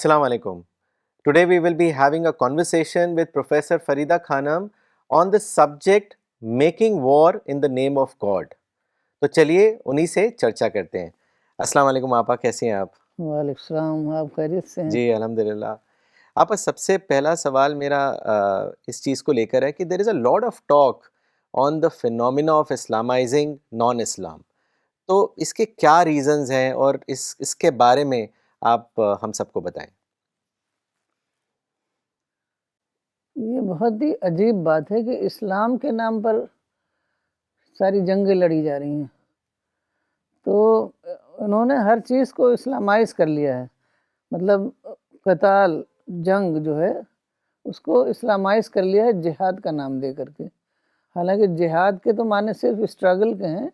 Assalamu alaikum. Today we will be having a conversation with Professor Farida Khanam on the subject making war in the name of God. تو چلیے انہی سے چرچا کرتے ہیں. السلام علیکم آپا، کیسے ہیں آپ؟ وعلیکم السلام، آپ خیریت سے ہیں؟ جی الحمدللہ. آپا سب سے پہلا سوال میرا اس چیز کو لے کر ہے کہ there is a lot of talk on the phenomena of Islamising non Islam. تو اس کے کیا ریزنز ہیں اور اس کے بارے میں آپ ہم سب کو بتائیں. یہ بہت ہی عجیب بات ہے کہ اسلام کے نام پر ساری جنگیں لڑی جا رہی ہیں. تو انہوں نے ہر چیز کو اسلامائز کر لیا ہے. مطلب قتال، جنگ جو ہے اس کو اسلامائز کر لیا ہے جہاد کا نام دے کر کے. حالانکہ جہاد کے تو معنی صرف اسٹرگل کے ہیں.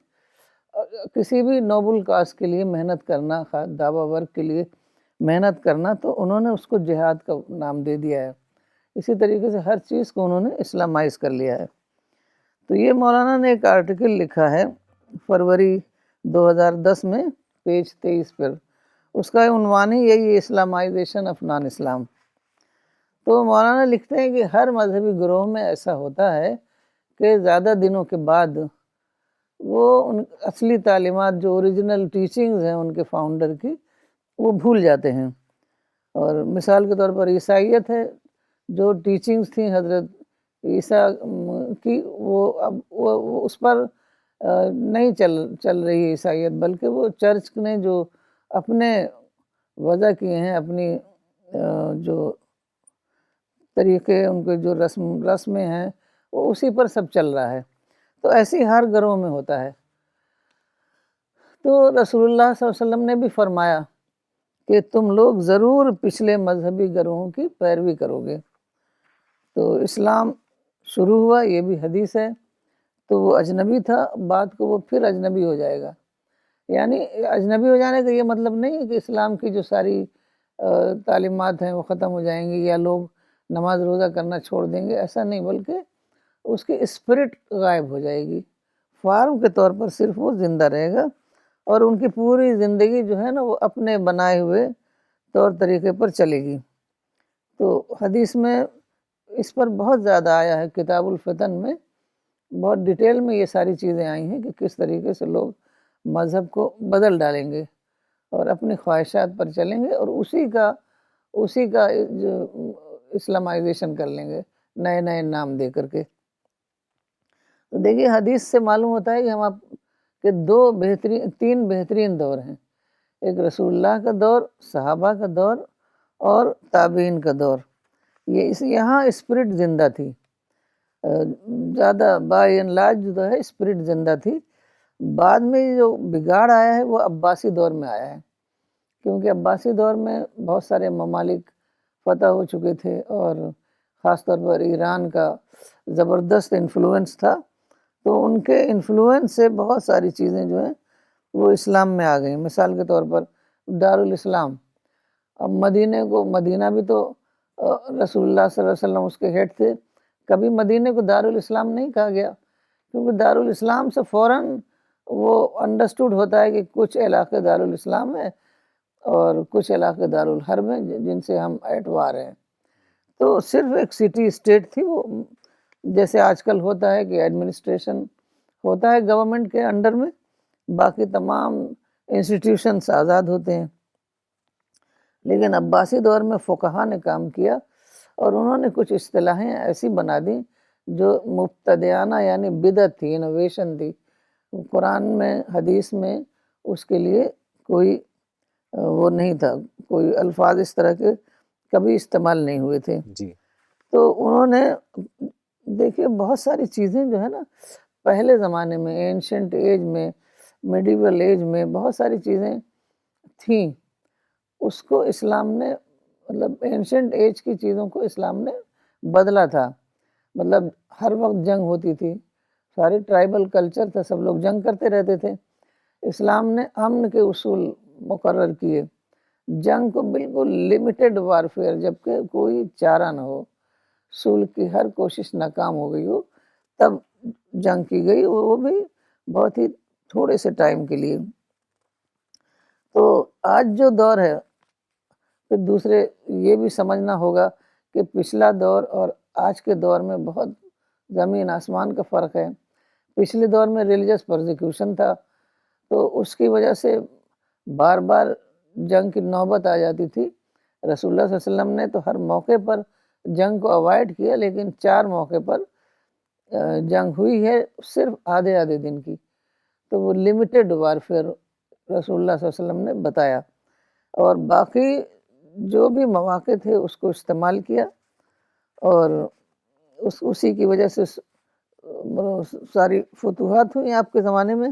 کسی بھی نوبل کاز کے لیے محنت کرنا، دعویٰ ورک کے لیے محنت کرنا، تو انہوں نے اس کو جہاد کا نام دے دیا ہے. اسی طریقے سے ہر چیز کو انہوں نے اسلامائز کر لیا ہے. تو یہ مولانا نے ایک آرٹیکل لکھا ہے فروری 2010 میں پیج 23 پر. اس کا عنوان ہی یہی ہے، اسلامائزیشن آف نان اسلام. تو مولانا لکھتے ہیں کہ ہر مذہبی گروہ میں ایسا ہوتا ہے کہ زیادہ دنوں کے بعد وہ ان اصلی تعلیمات جو اوریجنل ٹیچنگز ہیں ان کے فاؤنڈر کی، وہ بھول جاتے ہیں. اور مثال کے طور پر عیسائیت ہے، جو ٹیچنگز تھیں حضرت عیسیٰ کی، وہ اس پر نہیں چل رہی ہے عیسائیت، بلکہ وہ چرچ نے جو اپنے وضع کیے ہیں، اپنی جو طریقے، ان کے جو رسمیں ہیں، وہ اسی پر سب چل رہا ہے. تو ایسی ہر گروہ میں ہوتا ہے. تو رسول اللہ صلی اللہ علیہ وسلم نے بھی فرمایا کہ تم لوگ ضرور پچھلے مذہبی گروہوں کی پیروی کرو گے. تو اسلام شروع ہوا، یہ بھی حدیث ہے، تو وہ اجنبی تھا، بعد کو وہ پھر اجنبی ہو جائے گا. یعنی اجنبی ہو جانے کا یہ مطلب نہیں ہے کہ اسلام کی جو ساری تعلیمات ہیں وہ ختم ہو جائیں گی یا لوگ نماز روزہ کرنا چھوڑ دیں گے، ایسا نہیں، بلکہ اس کی اسپرٹ غائب ہو جائے گی. فارم کے طور پر صرف وہ زندہ رہے گا، اور ان کی پوری زندگی جو ہے نا وہ اپنے بنائے ہوئے طور طریقے پر چلے گی. تو حدیث میں اس پر بہت زیادہ آیا ہے. کتاب الفتن میں بہت ڈیٹیل میں یہ ساری چیزیں آئی ہیں کہ کس طریقے سے لوگ مذہب کو بدل ڈالیں گے اور اپنی خواہشات پر چلیں گے، اور اسی کا جو اسلامائزیشن کر لیں گے نئے نئے نام دے کر کے. تو دیکھیے حدیث سے معلوم ہوتا ہے کہ ہم آپ کے تین بہترین دور ہیں. ایک رسول اللہ کا دور، صحابہ کا دور، اور تابعین کا دور. یہاں اسپرٹ زندہ تھی، زیادہ بائی اینڈ لارج جو ہے اسپرٹ زندہ تھی. بعد میں جو بگاڑ آیا ہے وہ عباسی دور میں آیا ہے، کیونکہ عباسی دور میں بہت سارے ممالک فتح ہو چکے تھے، اور خاص طور پر ایران کا زبردست انفلوئنس تھا. تو ان کے انفلوئنس سے بہت ساری چیزیں جو ہیں وہ اسلام میں آ گئیں. مثال کے طور پر دارالاسلام. اب مدینہ بھی تو رسول اللہ صلی اللہ علیہ وسلم اس کے ہیڈ تھے. کبھی مدینہ کو دارالاسلام نہیں کہا گیا، کیونکہ دارالاسلام سے فوراً وہ انڈرسٹوڈ ہوتا ہے کہ کچھ علاقے دارالاسلام ہیں اور کچھ علاقے دارالحرب ہیں جن سے ہم اعتبار ہیں. تو صرف ایک سٹی اسٹیٹ تھی وہ، جیسے آج کل ہوتا ہے کہ ایڈمنسٹریشن ہوتا ہے گورنمنٹ کے انڈر میں، باقی تمام انسٹیٹیوشنز آزاد ہوتے ہیں. لیکن عباسی دور میں فقہا نے کام کیا، اور انہوں نے کچھ اصطلاحیں ایسی بنا دیں جو مبتدعانہ یعنی بدعت تھی، انوویشن تھی. قرآن میں، حدیث میں اس کے لیے کوئی وہ نہیں تھا، کوئی الفاظ اس طرح کے کبھی استعمال نہیں ہوئے تھے. جی. تو انہوں نے دیکھیے بہت ساری چیزیں جو ہے نا پہلے زمانے میں، اینشنٹ ایج میں، میڈیول ایج میں بہت ساری چیزیں تھیں، اس کو اسلام نے، مطلب اینشنٹ ایج کی چیزوں کو اسلام نے بدلا تھا. مطلب ہر وقت جنگ ہوتی تھی، سارے ٹرائبل کلچر تھا، سب لوگ جنگ کرتے رہتے تھے. اسلام نے امن کے اصول مقرر کیے، جنگ کو بالکل لمیٹڈ وارفیئر، جبکہ کوئی چارہ نہ ہو، صلح کی ہر کوشش ناکام ہو گئی ہو، تب جنگ کی گئی، وہ بھی بہت ہی تھوڑے سے ٹائم کے لیے. تو آج جو دور ہے پھر دوسرے یہ بھی سمجھنا ہوگا کہ پچھلا دور اور آج کے دور میں بہت زمین آسمان کا فرق ہے۔ پچھلے دور میں ریلیجس پرسیکیوشن تھا، تو اس کی وجہ سے بار بار جنگ کی نوبت آ جاتی تھی۔ رسول اللہ صلی اللہ علیہ وسلم نے تو ہر موقع پر جنگ کو اوائڈ کیا، لیکن 4 موقع پر جنگ ہوئی ہے، صرف آدھے دن کی، تو وہ لمیٹڈ وارفیئر رسول اللہ صلی اللہ علیہ وسلم نے بتایا، اور باقی جو بھی مواقع تھے اس کو استعمال کیا، اور اسی کی وجہ سے ساری فتوحات ہوئی آپ کے زمانے میں۔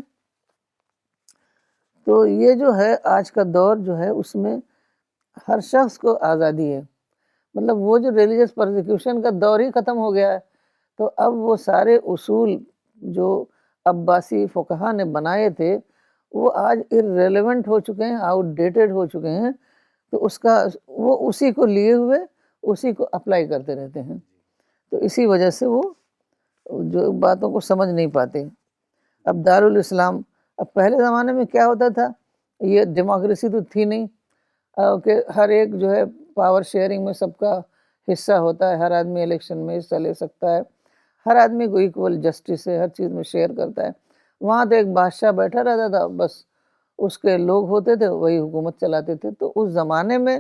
تو یہ جو ہے آج کا دور جو ہے اس میں ہر شخص کو آزادی ہے، مطلب وہ جو ریلیجس پرسیکیوشن کا دور ہی ختم ہو گیا ہے، تو اب وہ سارے اصول جو عباسی فقہا نے بنائے تھے وہ آج irrelevant ہو چکے ہیں، آؤٹ ڈیٹڈ ہو چکے ہیں، تو اس کا وہ اسی کو لیے ہوئے اسی کو اپلائی کرتے رہتے ہیں، تو اسی وجہ سے وہ جو باتوں کو سمجھ نہیں پاتے۔ اب دارالاسلام، اب پہلے زمانے میں کیا ہوتا تھا، یہ ڈیموکریسی تو تھی نہیں کہ ہر ایک جو ہے پاور شیئرنگ میں سب کا حصہ ہوتا ہے، ہر آدمی الیکشن میں حصہ لے سکتا ہے، ہر آدمی کو ایکول جسٹس ہے، ہر چیز میں شیئر کرتا ہے۔ وہاں تو ایک بادشاہ بیٹھا رہتا تھا، بس اس کے لوگ ہوتے تھے وہی حکومت چلاتے تھے، تو اس زمانے میں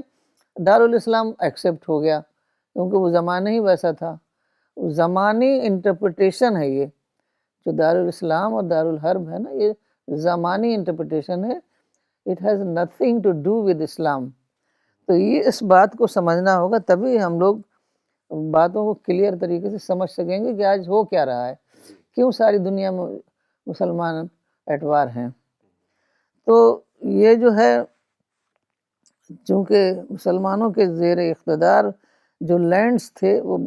دارالاسلام ایکسیپٹ ہو گیا کیونکہ وہ زمانہ ہی ویسا تھا۔ زمانی انٹرپریٹیشن ہے یہ جو دارالاسلام اور دارالحرب ہے نا، یہ زمانی انٹرپریٹیشن ہے، it has nothing to do with Islam. تو یہ اس بات کو سمجھنا ہوگا، تبھی ہم لوگ باتوں کو کلیئر طریقے سے سمجھ سکیں گے کہ آج ہو کیا رہا ہے، کیوں ساری دنیا میں مسلمان اعتبار ہیں۔ تو یہ جو ہے چونکہ مسلمانوں کے زیر اقتدار جو لینڈز تھے وہ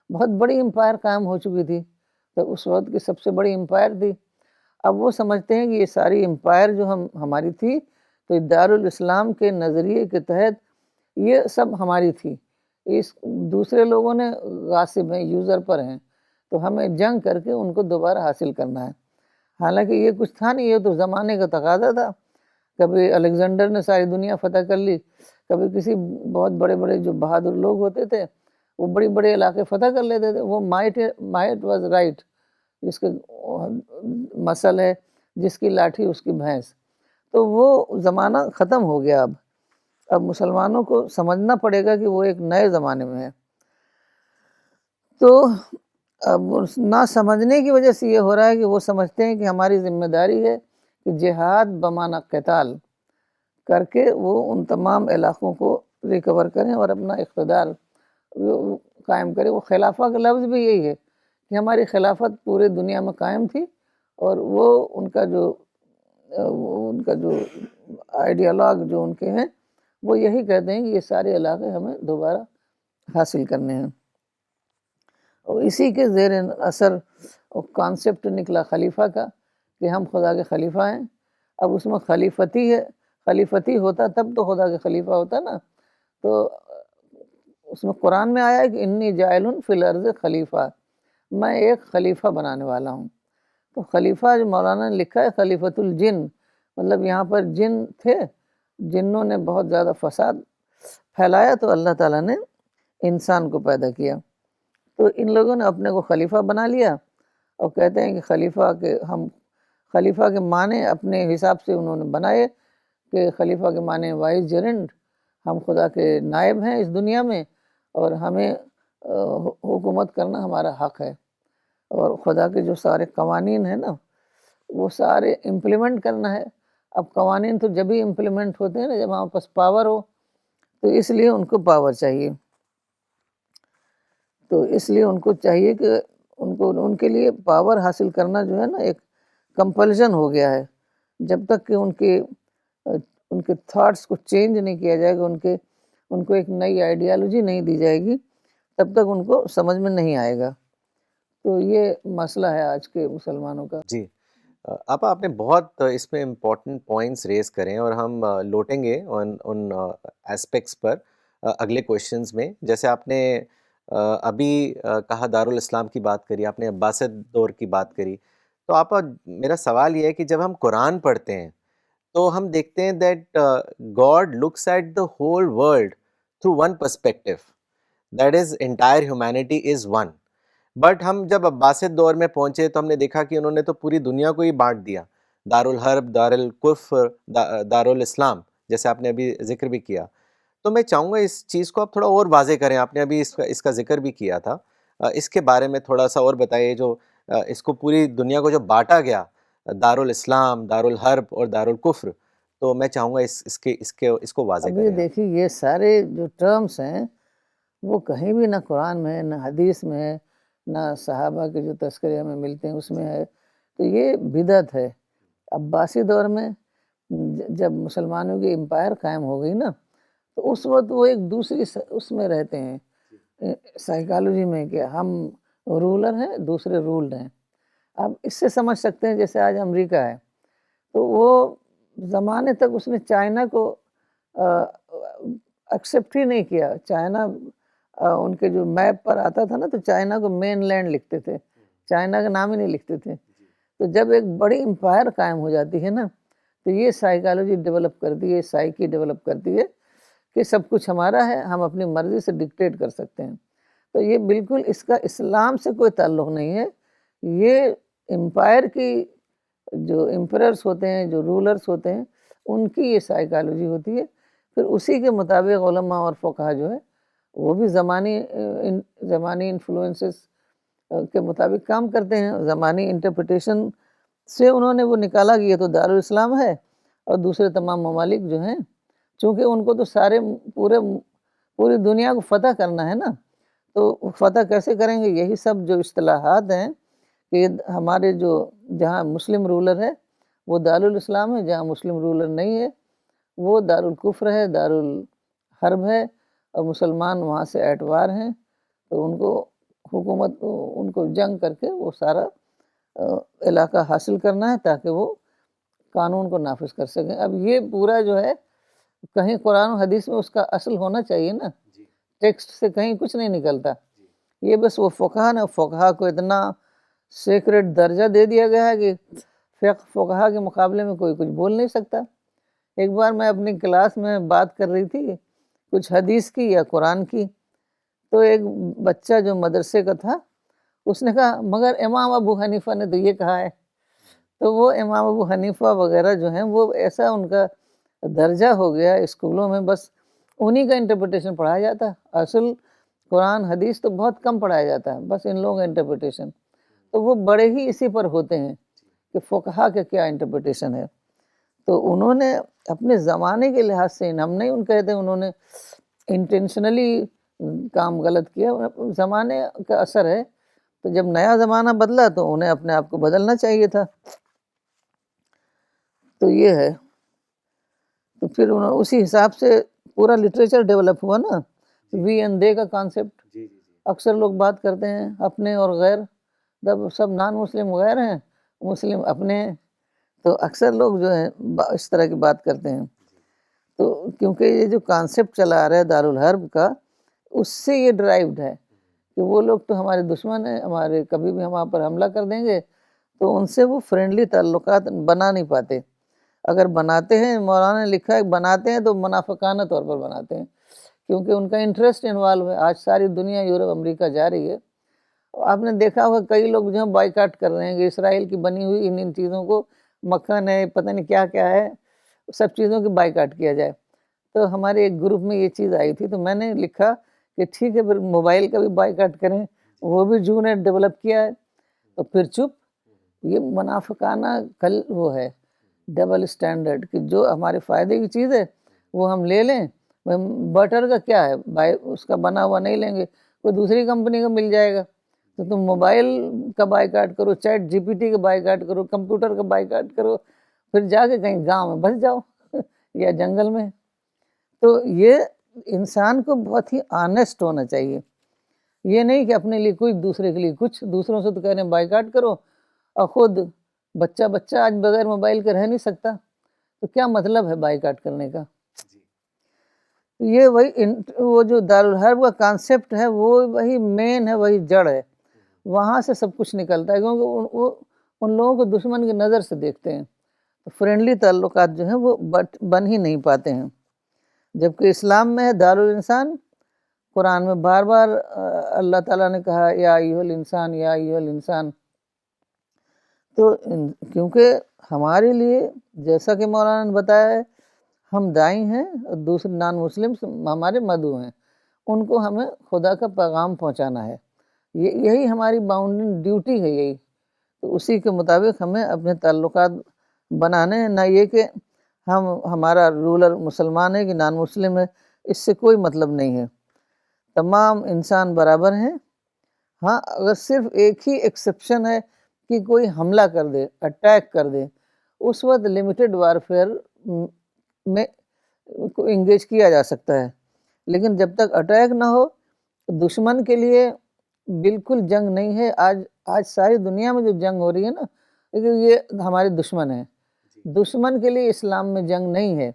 بہت بڑی امپائر قائم ہو چکی تھی، تو اس وقت کی سب سے بڑی امپائر تھی۔ اب وہ سمجھتے ہیں کہ یہ ساری امپائر جو ہماری تھی، تو دارالاسلام کے نظریے کے تحت یہ سب ہماری تھی، اس دوسرے لوگوں نے غاصب ہیں، یوزر پر ہیں، تو ہمیں جنگ کر کے ان کو دوبارہ حاصل کرنا ہے۔ حالانکہ یہ کچھ تھا نہیں، یہ تو زمانے کا تقاضا تھا۔ کبھی الیگزینڈر نے ساری دنیا فتح کر لی، کبھی کسی بہت بڑے بڑے جو بہادر لوگ ہوتے تھے وہ بڑے بڑے علاقے فتح کر لیتے تھے، وہ مائٹ واز رائٹ، جس کے مثل ہے جس کی لاٹھی اس کی بھینس، تو وہ زمانہ ختم ہو گیا۔ اب مسلمانوں کو سمجھنا پڑے گا کہ وہ ایک نئے زمانے میں ہے۔ تو اب نہ سمجھنے کی وجہ سے یہ ہو رہا ہے کہ وہ سمجھتے ہیں کہ ہماری ذمہ داری ہے کہ جہاد بمعنی قتال کر کے وہ ان تمام علاقوں کو ریکور کریں اور اپنا اقتدار قائم کریں۔ وہ خلافہ کا لفظ بھی یہی ہے کہ ہماری خلافت پورے دنیا میں قائم تھی، اور وہ ان کا جو آئیڈیالوگ جو ان کے ہیں وہ یہی کہتے ہیں کہ یہ سارے علاقے ہمیں دوبارہ حاصل کرنے ہیں، اور اسی کے زیر اثر کانسیپٹ نکلا خلیفہ کا کہ ہم خدا کے خلیفہ ہیں۔ اب اس میں خلیفتی ہے، خلیفتی ہوتا تب تو خدا کے خلیفہ ہوتا نا، تو اس میں قرآن میں آیا ہے کہ انی جاعل فی الارض خلیفہ، میں ایک خلیفہ بنانے والا ہوں۔ تو خلیفہ جو مولانا نے لکھا ہے خلیفۃ الجن، مطلب یہاں پر جن تھے، جنوں نے بہت زیادہ فساد پھیلایا، تو اللہ تعالیٰ نے انسان کو پیدا کیا، تو ان لوگوں نے اپنے کو خلیفہ بنا لیا، اور کہتے ہیں کہ خلیفہ کے معنی اپنے حساب سے انہوں نے بنائے کہ خلیفہ کے معنی وائس جرنٹ، ہم خدا کے نائب ہیں اس دنیا میں، اور ہمیں حکومت کرنا ہمارا حق ہے، اور خدا کے جو سارے قوانین ہیں نا وہ سارے امپلیمنٹ کرنا ہے۔ اب قوانین تو جب ہی امپلیمنٹ ہوتے ہیں نا جب ہمارے پاس پاور ہو، تو اس لیے ان کو پاور چاہیے، تو اس لیے ان کو چاہیے کہ ان کے لیے پاور حاصل کرنا جو ہے نا ایک کمپلژن ہو گیا ہے۔ جب تک کہ ان کے تھاٹس کو چینج نہیں کیا جائے گا، ان کو ایک نئی آئیڈیالوجی نہیں دی جائے گی، تب تک ان کو سمجھ میں نہیں آئے گا۔ تو یہ مسئلہ ہے آج کے مسلمانوں کا۔ جی آپا، آپ نے بہت اس میں امپورٹنٹ پوائنٹس ریز کریں، اور ہم لوٹیں گے ان ایسپیکٹس پر اگلے کویشچنز میں۔ جیسے آپ نے ابھی کہا دارالاسلام کی بات کری، آپ نے عباسد دور کی بات کری، تو آپا میرا سوال یہ ہے کہ جب ہم قرآن پڑھتے ہیں تو ہم دیکھتے ہیں that God looks at the whole world through one perspective, that is entire humanity is one. But ہم جب عباسد دور میں پہنچے تو ہم نے دیکھا کہ انہوں نے تو پوری دنیا کو ہی بانٹ دیا، دارالحرب، دارالکفر، دارالاسلام، جیسے آپ نے ابھی ذکر بھی کیا. تو میں چاہوں گا اس چیز کو آپ تھوڑا اور واضح کریں. آپ نے ابھی اس کا ذکر بھی کیا تھا، اس کے بارے میں تھوڑا سا اور بتائیے. جو اس کو پوری دنیا کو جو بانٹا گیا، دارالاسلام، دارالحرب اور دارالکفر، تو میں چاہوں گا اس کو واضح اب یہ کریں آپ. دیکھیے، یہ سارے جو ٹرمز ہیں وہ کہیں بھی نہ قرآن میں ہے، نہ حدیث میں ہے، نہ صحابہ کے جو تذکرے ہمیں ملتے ہیں اس میں ہے. تو یہ بدعت ہے. عباسی دور میں جب مسلمانوں کی امپائر قائم ہو گئی نا، تو اس وقت وہ ایک دوسری اس میں رہتے ہیں، سائیکالوجی میں، کہ ہم رولر ہیں، دوسرے رولڈ ہیں. اب اس سے سمجھ سکتے ہیں جیسے آج امریکہ ہے، تو وہ زمانے تک اس نے چائنا کو ایکسیپٹ ہی نہیں کیا. چائنا ان کے جو میپ پر آتا تھا نا، تو چائنا کو مین لینڈ لکھتے تھے، چائنا کا نام ہی نہیں لکھتے تھے. تو جب ایک بڑی امپائر قائم ہو جاتی ہے نا، تو یہ سائیکالوجی ڈیولپ کرتی ہے، سائیکی ڈیولپ کرتی ہے کہ سب کچھ ہمارا ہے، ہم اپنی مرضی سے ڈکٹیٹ کر سکتے ہیں. تو یہ بالکل اس کا اسلام سے کوئی تعلق نہیں ہے. یہ امپائر کی جو امپررز ہوتے ہیں، جو رولرز ہوتے ہیں، ان کی یہ سائیکالوجی ہوتی ہے. پھر اسی کے مطابق علماء اور فقہا جو ہے وہ بھی زمانی انفلوئنسز کے مطابق کام کرتے ہیں. زمانی انٹرپریٹیشن سے انہوں نے وہ نکالا کہ یہ تو دارالاسلام ہے، اور دوسرے تمام ممالک جو ہیں، چونکہ ان کو تو پوری دنیا کو فتح کرنا ہے نا، تو فتح کیسے کریں گے؟ یہی سب جو اصطلاحات ہیں کہ ہمارے جو جہاں مسلم رولر ہے وہ دارالاسلام ہے، جہاں مسلم رولر نہیں ہے وہ دارالکفر ہے، دارالحرب ہے، اور مسلمان وہاں سے اعتبار ہیں. تو ان کو حکومت، ان کو جنگ کر کے وہ سارا علاقہ حاصل کرنا ہے تاکہ وہ قانون کو نافذ کر سکیں. اب یہ پورا جو ہے کہیں قرآن و حدیث میں اس کا اصل ہونا چاہیے نا، ٹیکسٹ سے کہیں کچھ نہیں نکلتا. یہ بس وہ فقہا کو اتنا سیکرٹ درجہ دے دیا گیا ہے کہ فقہا کے مقابلے میں کوئی کچھ بول نہیں سکتا. ایک بار میں اپنی کلاس میں بات کر رہی تھی کچھ حدیث کی یا قرآن کی، تو ایک بچہ جو مدرسے کا تھا اس نے کہا مگر امام ابو حنیفہ نے تو یہ کہا ہے. تو وہ امام ابو حنیفہ وغیرہ جو ہیں وہ ایسا ان کا درجہ ہو گیا اسکولوں میں، بس انہی کا انٹرپریٹیشن پڑھایا جاتا ہے. اصل قرآن حدیث تو بہت کم پڑھایا جاتا ہے، بس ان لوگوں کا انٹرپریٹیشن. تو وہ بڑے ہی اسی پر ہوتے ہیں کہ فقہا کا کیا انٹرپریٹیشن ہے. تو انہوں نے اپنے زمانے کے لحاظ سے، ہم نہیں ان کہتے انہوں نے انٹینشنلی کام غلط کیا، زمانے کا اثر ہے. تو جب نیا زمانہ بدلا تو انہیں اپنے آپ کو بدلنا چاہیے تھا. تو یہ ہے. تو پھر انہوں اسی حساب سے پورا لٹریچر ڈیولپ ہوا نا، وی اینڈ دے کا کانسیپٹ. اکثر لوگ بات کرتے ہیں اپنے اور غیر، جب سب نان مسلم غیر ہیں، مسلم اپنے ہیں. تو اکثر لوگ جو ہیں اس طرح کی بات کرتے ہیں. تو کیونکہ یہ جو کانسیپٹ چلا آ رہا ہے دارالحرب کا، اس سے یہ ڈرائیوڈ ہے کہ وہ لوگ تو ہمارے دشمن ہیں، ہمارے کبھی بھی ہمارے پر حملہ کر دیں گے. تو ان سے وہ فرینڈلی تعلقات بنا نہیں پاتے. اگر بناتے ہیں، مولانا نے لکھا ہے بناتے ہیں تو منافقانہ طور پر بناتے ہیں، کیونکہ ان کا انٹرسٹ انوالو ہے. آج ساری دنیا یورپ امریکہ جا رہی ہے. آپ نے دیکھا ہوگا کئی لوگ جو ہیں بائیکاٹ کر رہے ہیں کہ اسرائیل کی بنی ہوئی ان چیزوں کو، مکھن ہے، پتہ نہیں کیا کیا ہے، سب چیزوں کی بائیکاٹ کیا جائے. تو ہمارے ایک گروپ میں یہ چیز آئی تھی، تو میں نے لکھا کہ ٹھیک ہے پھر موبائل کا بھی بائیکاٹ کریں، وہ بھی جو نے ڈیولپ کیا ہے. تو پھر چپ. یہ منافقانہ وہ ہے ڈبل اسٹینڈرڈ، کہ جو ہمارے فائدے کی چیز ہے وہ ہم لے لیں. بٹر کا کیا ہے، اس کا بنا ہوا نہیں لیں گے، کوئی دوسری کمپنی کا مل جائے گا. تو تم موبائل کا بائیکاٹ کرو، چیٹ جی پی ٹی کا بائیکاٹ کرو، کمپیوٹر کا بائیکاٹ کرو، پھر جا کے کہیں گاؤں میں بس جاؤ یا جنگل میں. تو یہ انسان کو بہت ہی آنیسٹ ہونا چاہیے. یہ نہیں کہ اپنے لیے کچھ، دوسرے کے لیے کچھ. دوسروں سے تو کہہ رہے ہیں بائیکاٹ کرو، اور خود بچہ آج بغیر موبائل کے رہ نہیں سکتا. تو کیا مطلب ہے بائیکاٹ کرنے کا؟ یہ وہ جو دارالحرب کا کانسیپٹ ہے وہ وہی مین ہے، وہی جڑ ہے. وہاں سے سب کچھ نکلتا ہے، کیونکہ وہ ان لوگوں کو دشمن کی نظر سے دیکھتے ہیں. فرینڈلی تعلقات جو ہیں وہ بن ہی نہیں پاتے ہیں. جبکہ اسلام میں ہے دارالانسان. قرآن میں بار بار اللہ تعالیٰ نے کہا یا ایھا الانسان یا ایھا الانسان. تو کیونکہ ہمارے لیے جیسا کہ مولانا نے بتایا ہے ہم داعی ہیں اور دوسرے نان مسلم ہمارے مدعو ہیں، ان کو ہمیں خدا کا پیغام پہنچانا ہے. یہی ہماری باؤنڈنگ ڈیوٹی ہے یہی. تو اسی کے مطابق ہمیں اپنے تعلقات بنانے ہیں، نہ یہ کہ ہمارا رولر مسلمان ہے کہ نان مسلم ہے، اس سے کوئی مطلب نہیں ہے. تمام انسان برابر ہیں. ہاں اگر صرف ایک ہی ایکسیپشن ہے کہ کوئی حملہ کر دے، اٹیک کر دے، اس وقت لمیٹڈ وارفیئر میں کو انگیج کیا جا سکتا ہے. لیکن جب تک اٹیک نہ ہو، دشمن کے لیے بالکل جنگ نہیں ہے. آج ساری دنیا میں جو جنگ ہو رہی ہے نا، لیکن یہ ہمارے دشمن ہیں. دشمن کے لیے اسلام میں جنگ نہیں ہے،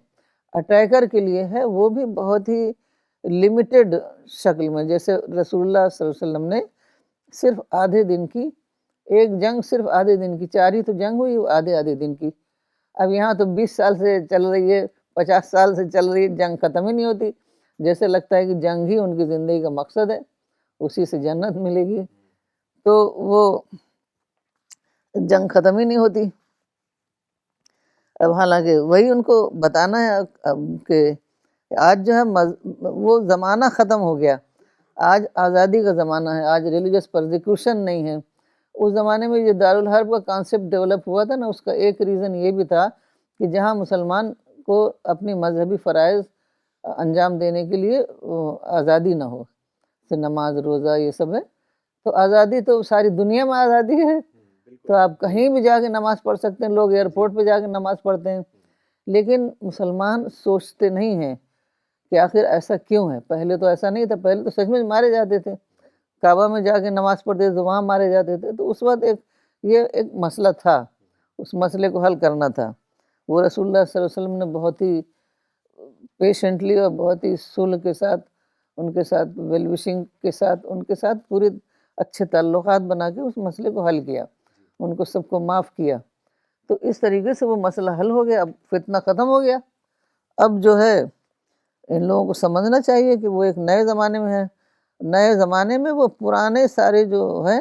اٹیکر کے لیے ہے، وہ بھی بہت ہی لمیٹڈ شکل میں. جیسے رسول اللہ صلی اللہ علیہ وسلم نے صرف آدھے دن کی ایک جنگ، صرف آدھے دن کی، 4 ہی تو جنگ ہوئی آدھے دن کی. اب یہاں تو 20 سال سے چل رہی ہے، 50 سال سے چل رہی ہے، جنگ ختم ہی نہیں ہوتی. جیسے لگتا ہے کہ جنگ ہی ان کی زندگی کا مقصد ہے، اسی سے جنت ملے گی. تو وہ جنگ ختم ہی نہیں ہوتی. اب حالانکہ وہی ان کو بتانا ہے کہ آج جو ہے وہ زمانہ ختم ہو گیا. آج آزادی کا زمانہ ہے، آج ریلیجس پرزیکیوشن نہیں ہے. اس زمانے میں جو دارالحرب کا کانسیپٹ ڈیولپ ہوا تھا نا، اس کا ایک ریزن یہ بھی تھا کہ جہاں مسلمان کو اپنی مذہبی فرائض انجام دینے کے لیے آزادی نہ ہو، جیسے نماز روزہ یہ سب ہے. تو آزادی تو ساری دنیا میں آزادی ہے، تو آپ کہیں بھی جا کے نماز پڑھ سکتے ہیں. لوگ ایئرپورٹ پہ جا کے نماز پڑھتے ہیں. لیکن مسلمان سوچتے نہیں ہیں کہ آخر ایسا کیوں ہے. پہلے تو ایسا نہیں تھا، پہلے تو سچ میں مارے جاتے تھے. کعبہ میں جا کے نماز پڑھتے تھے تو وہاں مارے جاتے تھے. تو اس وقت یہ ایک مسئلہ تھا، اس مسئلے کو حل کرنا تھا. وہ رسول اللہ صلی اللہ علیہ وسلم نے بہت ہی پیشنٹلی اور بہت ہی صلح کے ساتھ، ان کے ساتھ ویل وشنگ کے ساتھ، ان کے ساتھ پورے اچھے تعلقات بنا کے اس مسئلے کو حل کیا، ان کو سب کو معاف کیا. تو اس طریقے سے وہ مسئلہ حل ہو گیا. اب فتنہ ختم ہو گیا. اب جو ہے ان لوگوں کو سمجھنا چاہیے کہ وہ ایک نئے زمانے میں ہے. نئے زمانے میں وہ پرانے سارے جو ہیں،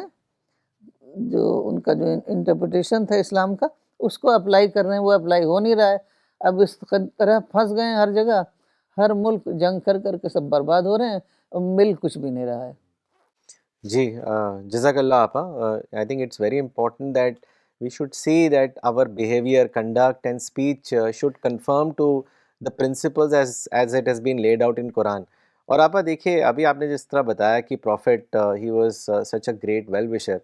جو ان کا جو انٹرپریٹیشن تھا اسلام کا، اس کو اپلائی کر رہے ہیں. وہ اپلائی ہو نہیں رہا ہے. اب اس طرح پھنس گئے ہیں ہر جگہ، ہر ملک جنگ کر کے سب برباد ہو رہے ہیں، اور مل کچھ بھی نہیں رہا ہے. جی جزاک اللہ آپا. I think it's very important that we should see that our behavior, conduct and speech should conform to the principles as it has been laid out in Quran. اور آپا دیکھیے، ابھی آپ نے جس طرح بتایا کہ prophet he was such a great well wisher.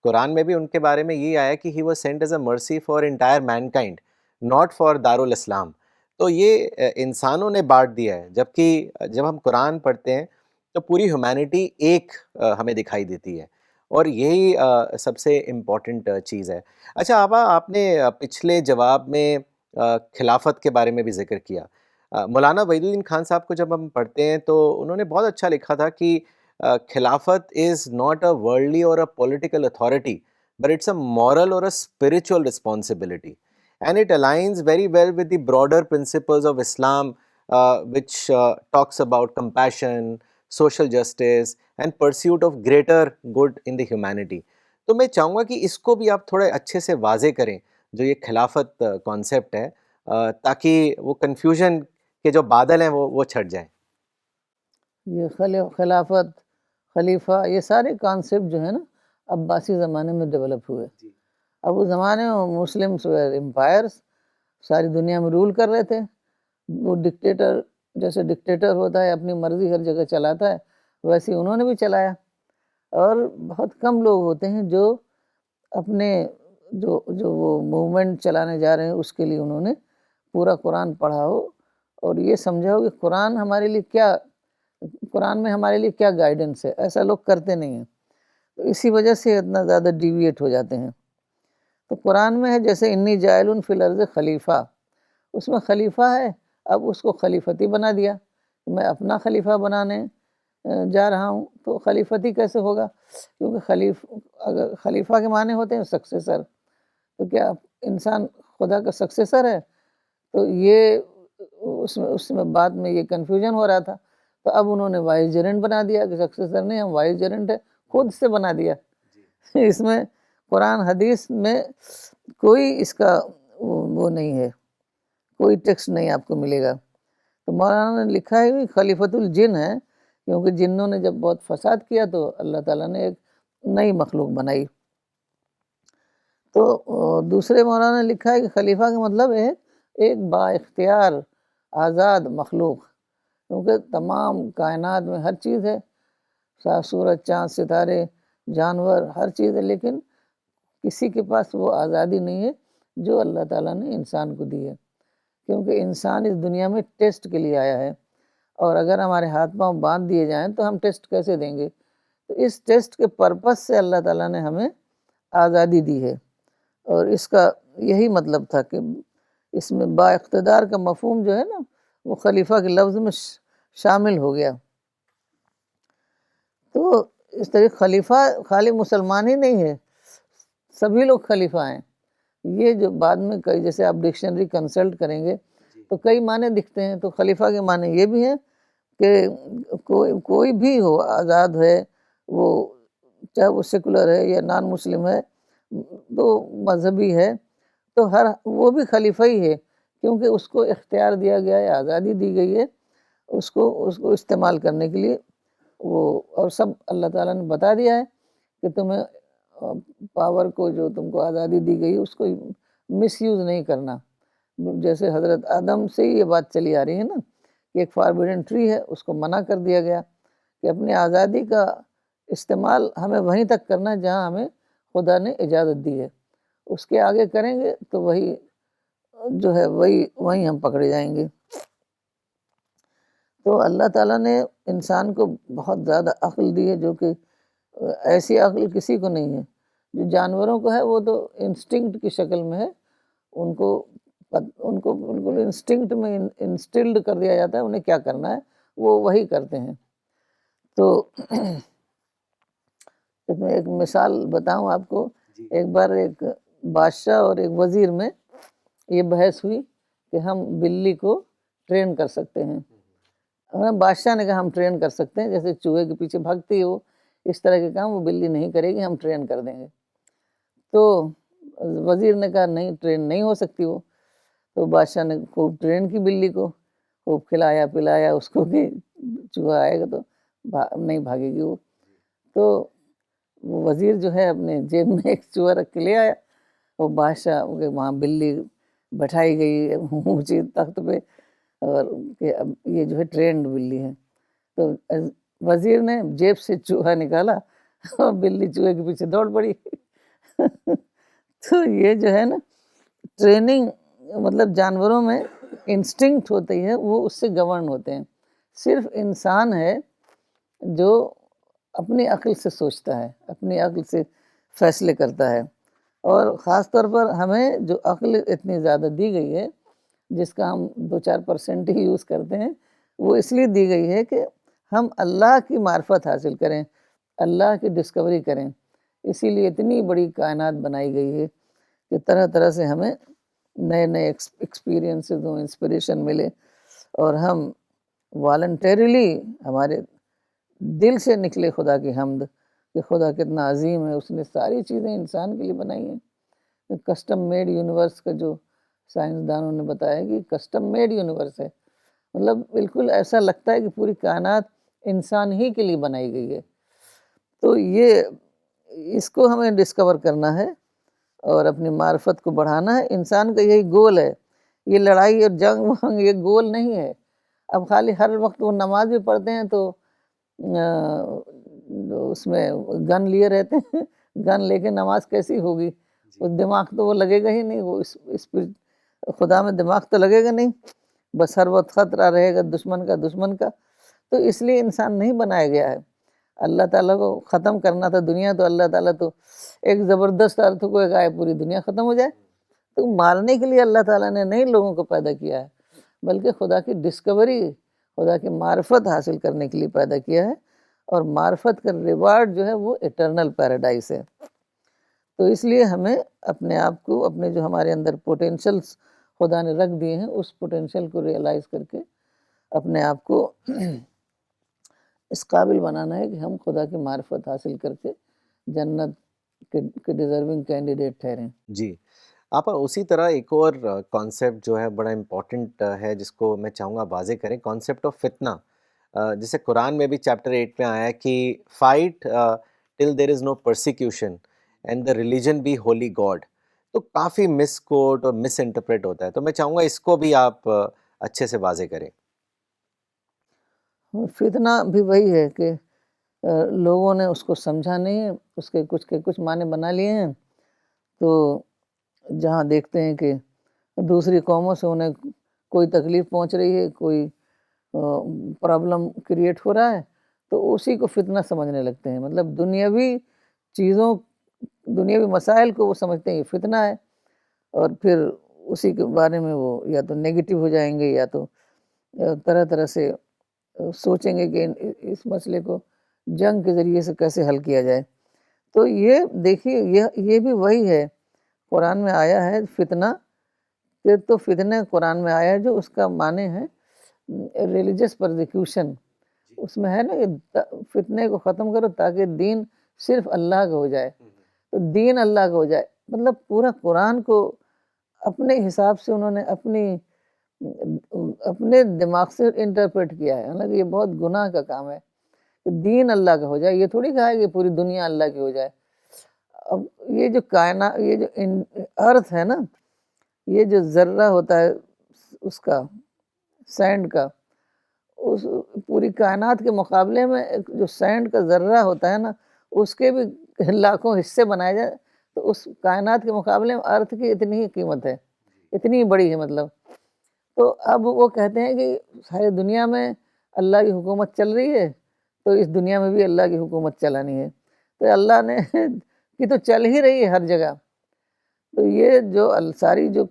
قرآن میں بھی ان کے بارے میں یہ آیا کہ he was sent as a mercy for entire mankind, not for دارالاسلام. تو یہ انسانوں نے بانٹ دیا ہے، جبکہ جب ہم قرآن پڑھتے ہیں تو پوری ہیومینٹی ایک ہمیں دکھائی دیتی ہے، اور یہی سب سے امپورٹنٹ چیز ہے. اچھا آپا، آپ نے پچھلے جواب میں خلافت کے بارے میں بھی ذکر کیا. مولانا وحید الدین خان صاحب کو جب ہم پڑھتے ہیں تو انہوں نے بہت اچھا لکھا تھا کہ خلافت is not a worldly or a political authority but it's a moral or a spiritual responsibility and it aligns very well with the broader principles of Islam which talks about compassion, social justice and pursuit of greater good in the humanity. تو میں چاہوں گا کہ اس کو بھی آپ تھوڑے اچھے سے واضح کریں، جو یہ خلافت کانسیپٹ ہے، تاکہ وہ کنفیوژن کے جو بادل ہیں وہ چھٹ جائیں. یہ خلافت، خلیفہ، یہ سارے کانسیپٹ جو ہے نا عباسی زمانے میں ڈیولپ ہوئے. اب اس زمانے میں مسلمس امپائرس ساری دنیا میں رول کر رہے تھے. وہ ڈکٹیٹر، جیسے ڈکٹیٹر ہوتا ہے اپنی مرضی ہر جگہ چلاتا ہے، ویسے انہوں نے بھی چلایا. اور بہت کم لوگ ہوتے ہیں جو اپنے جو وہ موومنٹ چلانے جا رہے ہیں اس کے لیے انہوں نے پورا قرآن پڑھا ہو اور یہ سمجھا ہو کہ قرآن ہمارے لیے کیا، قرآن میں ہمارے لیے کیا گائیڈنس ہے. ایسا لوگ کرتے نہیں ہیں، تو اسی وجہ سے اتنا زیادہ ڈیویٹ ہو جاتے ہیں. تو قرآن میں ہے جیسے انی جاعل فی الارض خلیفہ، اس میں خلیفہ ہے. اب اس کو خلیفتی بنا دیا، میں اپنا خلیفہ بنانے جا رہا ہوں. تو خلیفتی کیسے ہوگا؟ کیونکہ اگر خلیفہ کے معنی ہوتے ہیں سکسیسر، تو کیا انسان خدا کا سکسیسر ہے؟ تو یہ اس میں بعد میں یہ کنفیوژن ہو رہا تھا، تو اب انہوں نے وائس جیرنٹ بنا دیا کہ سکسیسر نہیں، ہم وائس جیرنٹ ہے، خود سے بنا دیا۔ اس میں قرآن حدیث میں کوئی اس کا وہ نہیں ہے، کوئی ٹیکسٹ نہیں آپ کو ملے گا۔ تو مولانا نے لکھا ہے کہ خلیفۃ الجن ہے، کیونکہ جنوں نے جب بہت فساد کیا تو اللہ تعالیٰ نے ایک نئی مخلوق بنائی۔ تو دوسرے مولانا نے لکھا ہے کہ خلیفہ کا مطلب ہے ایک با اختیار آزاد مخلوق، کیونکہ تمام کائنات میں ہر چیز ہے، سورج، چاند، ستارے، جانور، ہر چیز ہے، لیکن کسی کے پاس وہ آزادی نہیں ہے جو اللہ تعالیٰ نے انسان کو دی ہے، کیونکہ انسان اس دنیا میں ٹیسٹ کے لیے آیا ہے، اور اگر ہمارے ہاتھ پاؤں باندھ دیے جائیں تو ہم ٹیسٹ کیسے دیں گے؟ تو اس ٹیسٹ کے پرپس سے اللہ تعالیٰ نے ہمیں آزادی دی ہے، اور اس کا یہی مطلب تھا کہ اس میں با اقتدار کا مفہوم جو ہے نا وہ خلیفہ کے لفظ میں شامل ہو گیا۔ تو اس طریقے خلیفہ خالی مسلمان ہی نہیں ہے، سبھی لوگ خلیفہ ہیں۔ یہ جو بعد میں کئی، جیسے آپ ڈکشنری کنسلٹ کریں گے تو کئی معنی دکھتے ہیں، تو خلیفہ کے معنی یہ بھی ہیں کہ کوئی بھی ہو، آزاد ہے وہ، چاہے وہ سیکولر ہے یا نان مسلم ہے، تو مذہبی ہے، تو وہ بھی خلیفہ ہی ہے، کیونکہ اس کو اختیار دیا گیا ہے، آزادی دی گئی ہے اس کو استعمال کرنے کے لیے۔ اور سب اللہ تعالیٰ نے بتا دیا ہے کہ تمہیں پاور کو، جو تم کو آزادی دی گئی اس کو مس یوز نہیں کرنا۔ جیسے حضرت آدم سے ہی یہ بات چلی آ رہی ہے نا کہ ایک فاربیڈن ٹری ہے، اس کو منع کر دیا گیا کہ اپنی آزادی کا استعمال ہمیں وہیں تک کرنا ہے جہاں ہمیں خدا نے اجازت دی ہے، اس کے آگے کریں گے تو وہی جو ہے وہیں ہم پکڑے جائیں گے۔ تو اللہ تعالیٰ نے انسان کو بہت زیادہ عقل دی ہے، جو کہ ایسی عقل کسی کو نہیں ہے۔ جو جانوروں کو ہے وہ تو انسٹنکٹ کی شکل میں ہے، ان کو بالکل انسٹنکٹ میں انسٹلڈ کر دیا جاتا ہے، انہیں کیا کرنا ہے وہ وہی کرتے ہیں۔ تو میں ایک مثال بتاؤں آپ کو، ایک بار ایک بادشاہ اور ایک وزیر میں یہ بحث ہوئی کہ ہم بلی کو ٹرین کر سکتے ہیں۔ بادشاہ نے کہا ہم ٹرین کر سکتے ہیں، جیسے چوہے کے پیچھے بھاگتی ہے وہ، اس طرح کے کام وہ بلی نہیں کرے گی، ہم ٹرین کر دیں گے۔ تو وزیر نے کہا نہیں، ٹرین نہیں ہو سکتی وہ۔ تو بادشاہ نے خوب ٹرین کی بلی کو، خوب کھلایا پلایا اس کو کہ چوہا آئے گا تو نہیں بھاگے گی وہ۔ تو وہ وزیر جو ہے اپنے جیب میں ایک چوہا رکھ کے لے آیا، وہ بادشاہ کے وہاں بلی بٹھائی گئی اونچی تخت پہ، اور کہ اب یہ جو ہے ٹرینڈ بلی ہے۔ تو وزیر نے جیب سے چوہا نکالا اور بلی چوہے کے پیچھے دوڑ پڑی۔ تو یہ جو ہے نا ٹریننگ، مطلب جانوروں میں انسٹنکٹ ہوتی ہے، وہ اس سے گورن ہوتے ہیں۔ صرف انسان ہے جو اپنی عقل سے سوچتا ہے، اپنی عقل سے فیصلے کرتا ہے، اور خاص طور پر ہمیں جو عقل اتنی زیادہ دی گئی ہے، جس کا ہم 2-4% ہی یوز کرتے ہیں، وہ اس لیے دی گئی ہے کہ ہم اللہ کی معرفت حاصل کریں، اللہ کی ڈسکوری کریں۔ اسی لیے اتنی بڑی کائنات بنائی گئی ہے کہ طرح طرح سے ہمیں نئے نئے ایکسپیرینسز ہوں، انسپریشن ملے، اور ہم والنٹیریلی ہمارے دل سے نکلے خدا کی حمد کہ خدا کتنا عظیم ہے، اس نے ساری چیزیں انسان کے لیے بنائی ہیں۔ کسٹم میڈ یونیورس کا جو سائنسدانوں نے بتایا کہ کسٹم میڈ یونیورس ہے، مطلب بالکل ایسا لگتا ہے کہ پوری کائنات انسان ہی کے لیے بنائی گئی ہے۔ تو اس کو ہمیں ڈسکور کرنا ہے اور اپنی معرفت کو بڑھانا ہے۔ انسان کا یہی گول ہے، یہ لڑائی اور جنگ وانگ یہ گول نہیں ہے۔ اب خالی ہر وقت وہ نماز بھی پڑھتے ہیں تو اس میں گن لیے رہتے ہیں، گن لے کے نماز کیسی ہوگی؟ وہ دماغ تو وہ لگے گا ہی نہیں، وہ اس پہ خدا میں دماغ تو لگے گا نہیں، بس ہر وقت خطرہ رہے گا دشمن کا۔ تو اس لیے انسان نہیں بنایا گیا ہے۔ اللہ تعالیٰ کو ختم کرنا تھا دنیا، تو اللہ تعالیٰ تو ایک زبردست ارتھ کو ایک آئے پوری دنیا ختم ہو جائے۔ تو مارنے کے لیے اللہ تعالیٰ نے نہیں لوگوں کو پیدا کیا ہے، بلکہ خدا کی ڈسکوری، خدا کی معرفت حاصل کرنے کے لیے پیدا کیا ہے، اور معرفت کا ریوارڈ جو ہے وہ ایٹرنل پیراڈائز ہے۔ تو اس لیے ہمیں اپنے آپ کو، اپنے جو ہمارے اندر پوٹینشلز خدا نے رکھ دیے ہیں، اس پوٹینشیل کو ریئلائز کر کے اپنے آپ کو اس قابل بنانا ہے کہ ہم خدا کی معرفت حاصل کر کے جنت کے ڈیزرونگ کینڈیڈیٹ ٹھہریں۔ جی، آپ اسی طرح ایک اور کانسیپٹ جو ہے بڑا امپورٹنٹ ہے، جس کو میں چاہوں گا واضح کریں، کانسیپٹ آف فتنہ۔ جیسے قرآن میں بھی چیپٹر 8 میں آیا ہے کہ fight till there is no persecution and the religion be holy God. تو کافی مس کوٹ اور مس انٹرپریٹ ہوتا ہے، تو میں چاہوں گا اس کو بھی آپ اچھے سے واضح کریں۔ فتنہ بھی وہی ہے کہ لوگوں نے اس کو سمجھا نہیں ہے، اس کے کچھ معنی بنا لیے ہیں، تو جہاں دیکھتے ہیں کہ دوسری قوموں سے انہیں کوئی تکلیف پہنچ رہی ہے، کوئی پرابلم کریٹ ہو رہا ہے، تو اسی کو فتنہ سمجھنے لگتے ہیں۔ مطلب دنیاوی چیزوں، دنیاوی مسائل کو وہ سمجھتے ہیں یہ فتنہ ہے، اور پھر اسی کے بارے میں وہ یا تو نیگیٹو ہو جائیں گے، یا تو طرح طرح سے سوچیں گے کہ اس مسئلے کو جنگ کے ذریعے سے کیسے حل کیا جائے۔ تو یہ دیکھیے، یہ بھی وہی ہے، قرآن میں آیا ہے فتنہ، کہ تو فتنہ قرآن میں آیا ہے جو اس کا معنی ہے ریلیجس پرزیکیوشن۔ اس میں ہے نا کہ فتنے کو ختم کرو تاکہ دین صرف اللہ کا ہو جائے، تو دین اللہ کا ہو جائے، مطلب پورا قرآن کو اپنے حساب سے انہوں نے اپنے دماغ سے انٹرپریٹ کیا ہے، حالانکہ یہ بہت گناہ کا کام ہے کہ دین اللہ کا ہو جائے۔ یہ تھوڑی کہا ہے کہ پوری دنیا اللہ کی ہو جائے۔ اب یہ جو کائنات، یہ جو ارتھ ہے نا، یہ جو ذرہ ہوتا ہے اس کا، سینڈ کا، اس پوری کائنات کے مقابلے میں جو سینڈ کا ذرہ ہوتا ہے نا، اس کے بھی لاکھوں حصے بنائے جائے تو اس کائنات کے مقابلے میں ارتھ کی اتنی ہی قیمت ہے، اتنی بڑی ہے مطلب۔ تو اب وہ کہتے ہیں کہ ساری دنیا میں اللہ کی حکومت چل رہی ہے، تو اس دنیا میں بھی اللہ کی حکومت چلانی ہے، تو اللہ نے یہ تو چل ہی رہی ہے ہر جگہ۔ تو یہ جو ساری جو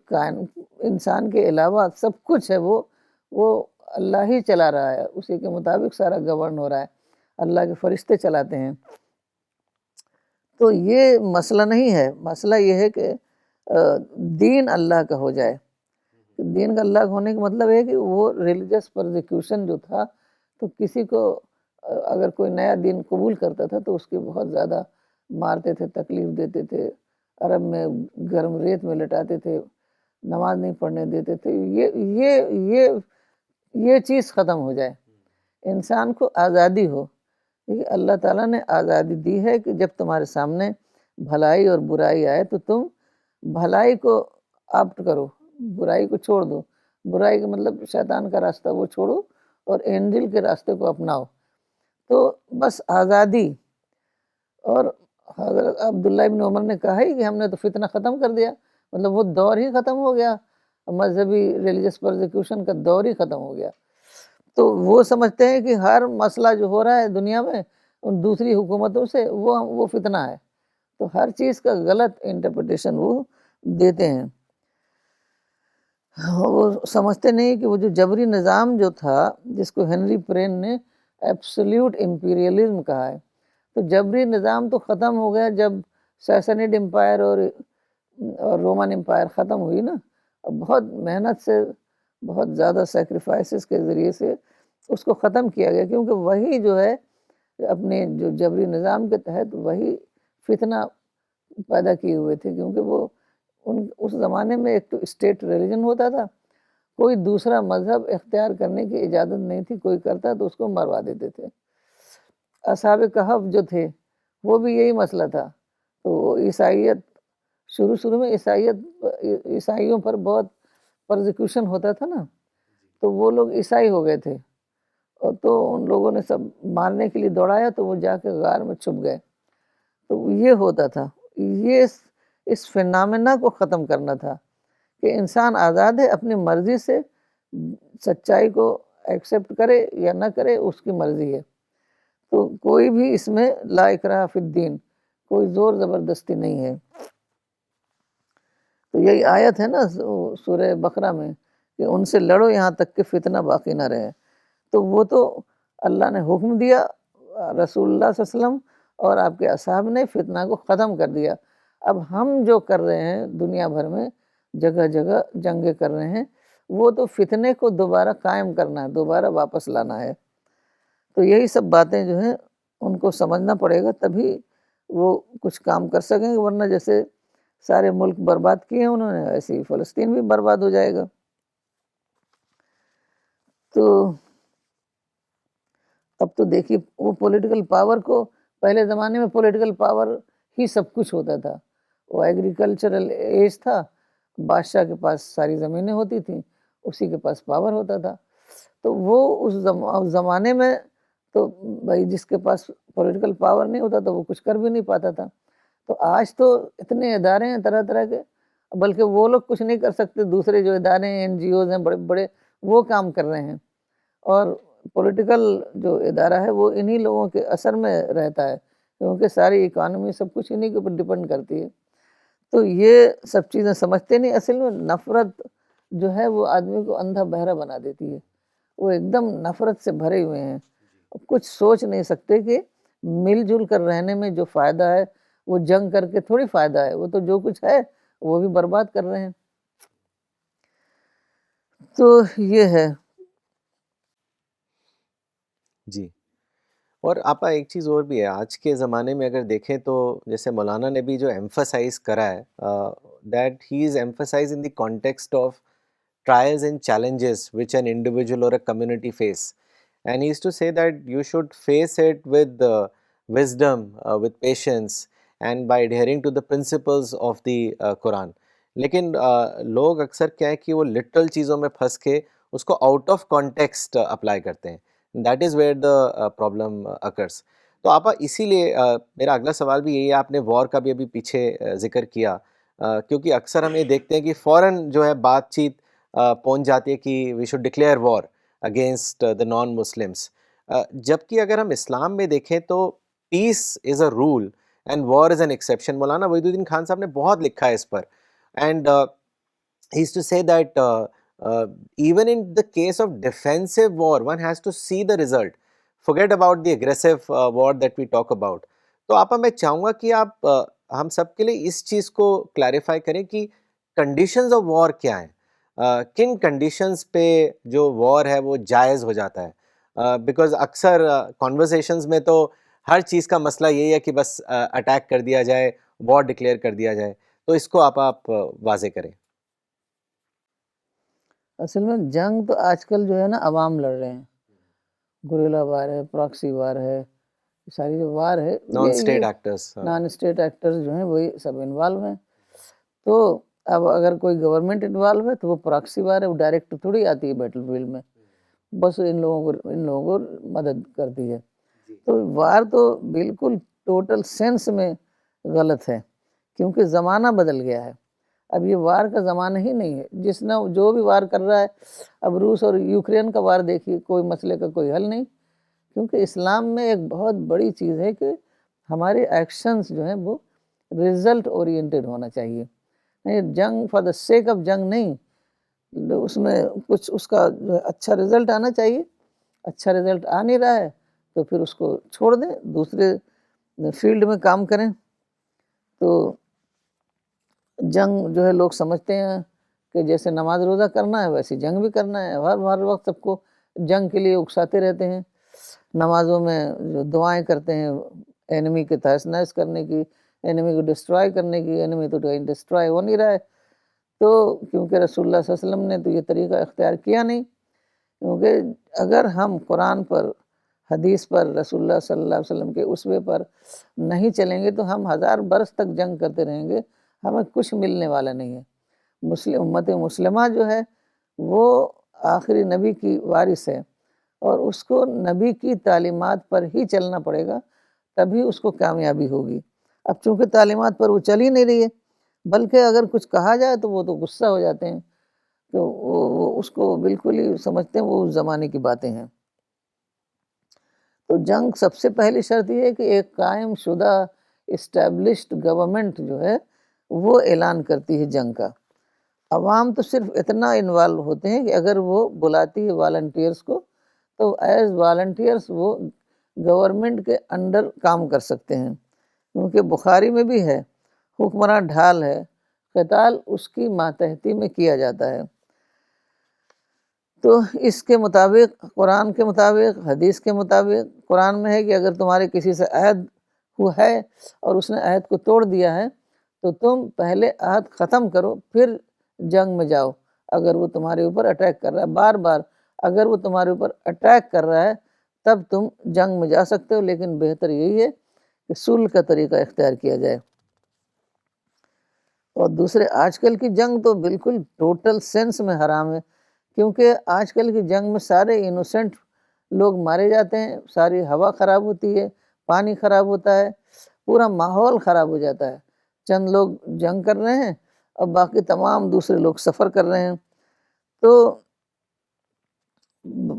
انسان کے علاوہ سب کچھ ہے، وہ اللہ ہی چلا رہا ہے، اسی کے مطابق سارا گورن ہو رہا ہے، اللہ کے فرشتے چلاتے ہیں۔ تو یہ مسئلہ نہیں ہے، مسئلہ یہ ہے کہ دین اللہ کا ہو جائے۔ دین کا اللہ کا ہونے کا مطلب ہے کہ وہ ریلیجس پرزیکیوشن جو تھا، تو کسی کو اگر کوئی نیا دین قبول کرتا تھا تو اس کے بہت زیادہ مارتے تھے، تکلیف دیتے تھے، عرب میں گرم ریت میں لٹاتے تھے، نماز نہیں پڑھنے دیتے تھے۔ یہ چیز ختم ہو جائے، انسان کو آزادی ہو، کیونکہ اللہ تعالیٰ نے آزادی دی ہے کہ جب تمہارے سامنے بھلائی اور برائی آئے تو تم بھلائی کو آپٹ کرو، برائی کو چھوڑ دو۔ برائی کا مطلب شیطان کا راستہ وہ چھوڑو اور انجیل کے راستے کو اپناؤ، تو بس آزادی۔ اور حضرت عبداللہ ابن عمر نے کہا ہی کہ ہم نے تو فتنہ ختم کر دیا، مطلب وہ دور ہی ختم ہو گیا، مذہبی ریلیجس پرزیکیوشن کا دور ہی ختم ہو گیا۔ تو وہ سمجھتے ہیں کہ ہر مسئلہ جو ہو رہا ہے دنیا میں ان دوسری حکومتوں سے، وہ فتنہ ہے، تو ہر چیز کا غلط انٹرپریٹیشن وہ دیتے ہیں۔ وہ سمجھتے نہیں کہ وہ جو جبری نظام جو تھا، جس کو ہنری پرین نے ایبسلیوٹ امپیریلزم کہا ہے، تو جبری نظام تو ختم ہو گیا جب سیسنیڈ امپائر اور رومن امپائر ختم ہوئی نا، بہت محنت سے، بہت زیادہ سیکریفائسز کے ذریعے سے اس کو ختم کیا گیا، کیونکہ وہی جو ہے اپنے جو جبری نظام کے تحت وہی فتنہ پیدا کیے ہوئے تھے، کیونکہ وہ اس زمانے میں ایک تو اسٹیٹ ریلیجن ہوتا تھا، کوئی دوسرا مذہب اختیار کرنے کی اجازت نہیں تھی، کوئی کرتا تو اس کو مروا دیتے تھے۔ اصحاب کہف جو تھے وہ بھی یہی مسئلہ تھا، تو عیسائیت شروع میں عیسائیوں پر بہت پرزیکیوشن ہوتا تھا نا، تو وہ لوگ عیسائی ہو گئے تھے، اور تو ان لوگوں نے سب مارنے کے لیے دوڑایا، تو وہ جا کے غار میں چھپ گئے۔ تو یہ ہوتا تھا، یہ اس فینامنا کو ختم کرنا تھا کہ انسان آزاد ہے، اپنی مرضی سے سچائی کو ایکسیپٹ کرے یا نہ کرے، اس کی مرضی ہے، تو کوئی بھی اس میں لا اکراہ فی الدین، کوئی زور زبردستی نہیں ہے۔ تو یہی آیت ہے نا سورہ بقرہ میں کہ ان سے لڑو یہاں تک کہ فتنہ باقی نہ رہے، تو وہ تو اللہ نے حکم دیا، رسول اللہ صلی اللہ علیہ وسلم اور آپ کے اصحاب نے فتنہ کو ختم کر دیا۔ اب ہم جو کر رہے ہیں دنیا بھر میں، جگہ جگہ جنگیں کر رہے ہیں، وہ تو فتنے کو دوبارہ قائم کرنا ہے، دوبارہ واپس لانا ہے۔ تو یہی سب باتیں جو ہیں ان کو سمجھنا پڑے گا، تبھی وہ کچھ کام کر سکیں گے، ورنہ جیسے سارے ملک برباد کیے ہیں انہوں نے، ایسے ہی فلسطین بھی برباد ہو جائے گا۔ تو اب تو دیکھیے وہ پولیٹیکل پاور کو، پہلے زمانے میں پولیٹیکل پاور ہی سب کچھ ہوتا تھا، وہ ایگریکلچرل ایج تھا، بادشاہ کے پاس ساری زمینیں ہوتی تھیں، اسی کے پاس پاور ہوتا تھا۔ تو وہ اس زمانے میں تو بھائی جس کے پاس پولیٹیکل پاور نہیں ہوتا تو وہ کچھ کر بھی نہیں پاتا تھا۔ تو آج تو اتنے ادارے ہیں طرح طرح کے، بلکہ وہ لوگ کچھ نہیں کر سکتے، دوسرے جو ادارے ہیں، این جی اوز ہیں بڑے بڑے، وہ کام کر رہے ہیں، اور پولیٹیکل جو ادارہ ہے وہ انہی لوگوں کے اثر میں رہتا ہے، کیونکہ ساری اکانومی سب کچھ انہی کے اوپر ڈیپینڈ کرتی ہے۔ تو یہ سب چیزیں سمجھتے نہیں، اصل میں نفرت جو ہے وہ آدمی کو اندھا بہرا بنا دیتی ہے، وہ ایک دم نفرت سے بھرے ہوئے ہیں، کچھ سوچ نہیں سکتے کہ مل جل کر رہنے میں جو فائدہ ہے وہ جنگ کر کے تھوڑی فائدہ ہے، وہ تو جو کچھ ہے وہ بھی برباد کر رہے ہیں۔ تو یہ ہے۔ جی، اور آپا ایک چیز اور بھی ہے، آج کے زمانے میں اگر دیکھیں تو جیسے مولانا نے بھی جو ایمفسائز کرا ہے، that he is emphasize in the context of trials and challenges which an individual or a community face, and he used to say that you should face it with wisdom, with patience, and by adhering to the principles of the Quran. لیکن لوگ اکثر کیا ہے کہ وہ literal چیزوں میں پھنس کے اس کو آؤٹ آف کانٹیکسٹ اپلائی کرتے ہیں، that is where the problem occurs. تو آپا اسی لیے میرا اگلا سوال بھی یہی ہے، آپ نے وار کا بھی ابھی پیچھے ذکر کیا، کیونکہ اکثر ہم یہ دیکھتے ہیں کہ فوراً جو ہے بات چیت پہنچ جاتی ہے کہ we should declare war against the non Muslims, جبکہ اگر ہم اسلام میں دیکھیں تو peace is a rule and war is an exception. مولانا وحید الدین خان صاحب نے بہت لکھا ہے اس پر، and he used to say that even in the case of defensive war one has to see the result, forget about the aggressive war that we talk about. تو آپا میں چاہوں گا کہ آپ ہم سب کے لیے اس چیز کو کلیریفائی کریں کہ کنڈیشنز آف وار کیا ہیں، کن کنڈیشنز پہ جو وار ہے وہ جائز ہو جاتا ہے، بیکاز اکثر کانورسیشنز میں تو ہر چیز کا مسئلہ یہی ہے کہ بس اٹیک کر دیا جائے، وار ڈکلیئر کر دیا جائے، تو اس کو آپ واضح کریں۔ اصل میں جنگ تو آج کل جو ہے نا عوام لڑ رہے ہیں، گوریلا وار ہے، پراکسی وار ہے، ساری جو وار ہے نان یہ state actors, non state actors جو ہیں وہی سب انوالو ہیں۔ تو اب اگر کوئی گورنمنٹ انوالو ہے تو وہ پراکسی وار ہے، وہ ڈائریکٹ تھوڑی آتی ہے بیٹل فیلڈ میں، بس ان لوگوں کو مدد کرتی ہے۔ تو وار تو بالکل ٹوٹل سینس میں غلط ہے، کیونکہ زمانہ بدل گیا ہے، اب یہ وار کا زمانہ ہی نہیں ہے، جس نے جو بھی وار کر رہا ہے، اب روس اور یوکرین کا وار دیکھیے، کوئی مسئلے کا کوئی حل نہیں، کیونکہ اسلام میں ایک بہت بڑی چیز ہے کہ ہمارے ایکشنز جو ہیں وہ ریزلٹ اورینٹڈ ہونا چاہیے، نہیں جنگ فار دا سیک آف جنگ نہیں، اس میں کچھ اس کا اچھا رزلٹ آنا چاہیے، اچھا رزلٹ آ نہیں رہا ہے تو پھر اس کو چھوڑ دیں، دوسرے فیلڈ میں کام کریں۔ تو جنگ جو ہے لوگ سمجھتے ہیں کہ جیسے نماز روزہ کرنا ہے ویسے جنگ بھی کرنا ہے، ہر وقت سب کو جنگ کے لیے اکساتے رہتے ہیں، نمازوں میں جو دعائیں کرتے ہیں اینمی کے تہس نہس کرنے کی، اینمی کو ڈسٹرائے کرنے کی، اینمی تو ڈسٹرائے ہو نہیں رہا ہے، تو کیونکہ رسول اللہ صلی اللہ علیہ وسلم نے تو یہ طریقہ اختیار کیا نہیں، کیونکہ اگر ہم قرآن پر، حدیث پر، رسول اللہ صلی اللہ علیہ وسلم کے اسوے پر نہیں چلیں گے تو ہم 1000 برس تک جنگ کرتے رہیں گے، ہمیں کچھ ملنے والا نہیں ہے۔ امت مسلمہ جو ہے وہ آخری نبی کی وارث ہے، اور اس کو نبی کی تعلیمات پر ہی چلنا پڑے گا، تبھی اس کو کامیابی ہوگی۔ اب چونکہ تعلیمات پر وہ چل ہی نہیں رہی ہے، بلکہ اگر کچھ کہا جائے تو وہ تو غصہ ہو جاتے ہیں، تو وہ اس کو بالکل ہی سمجھتے ہیں وہ اس زمانے کی باتیں ہیں۔ تو جنگ سب سے پہلی شرط یہ ہے کہ ایک قائم شدہ اسٹیبلشڈ گورنمنٹ جو ہے وہ اعلان کرتی ہے جنگ کا، عوام تو صرف اتنا انوالو ہوتے ہیں کہ اگر وہ بلاتی ہے والنٹیئرس کو تو ایز والنٹیئرس وہ گورنمنٹ کے انڈر کام کر سکتے ہیں، کیونکہ بخاری میں بھی ہے، حکمراں ڈھال ہے، قتال اس کی ماتحتی میں کیا جاتا ہے۔ تو اس کے مطابق، قرآن کے مطابق، حدیث کے مطابق، قرآن میں ہے کہ اگر تمہارے کسی سے عہد ہوا ہے اور اس نے عہد کو توڑ دیا ہے تو تم پہلے عہد ختم کرو پھر جنگ میں جاؤ۔ اگر وہ تمہارے اوپر اٹیک کر رہا ہے، بار بار اگر وہ تمہارے اوپر اٹیک کر رہا ہے تب تم جنگ میں جا سکتے ہو، لیکن بہتر یہی ہے کہ صلح کا طریقہ اختیار کیا جائے۔ اور دوسرے، آج کل کی جنگ تو بالکل ٹوٹل سینس میں حرام ہے، کیونکہ آج کل کی جنگ میں سارے انوسنٹ لوگ مارے جاتے ہیں، ساری ہوا خراب ہوتی ہے، پانی خراب ہوتا ہے، پورا ماحول خراب ہو جاتا ہے۔ چند لوگ جنگ کر رہے ہیں اور باقی تمام دوسرے لوگ سفر کر رہے ہیں۔ تو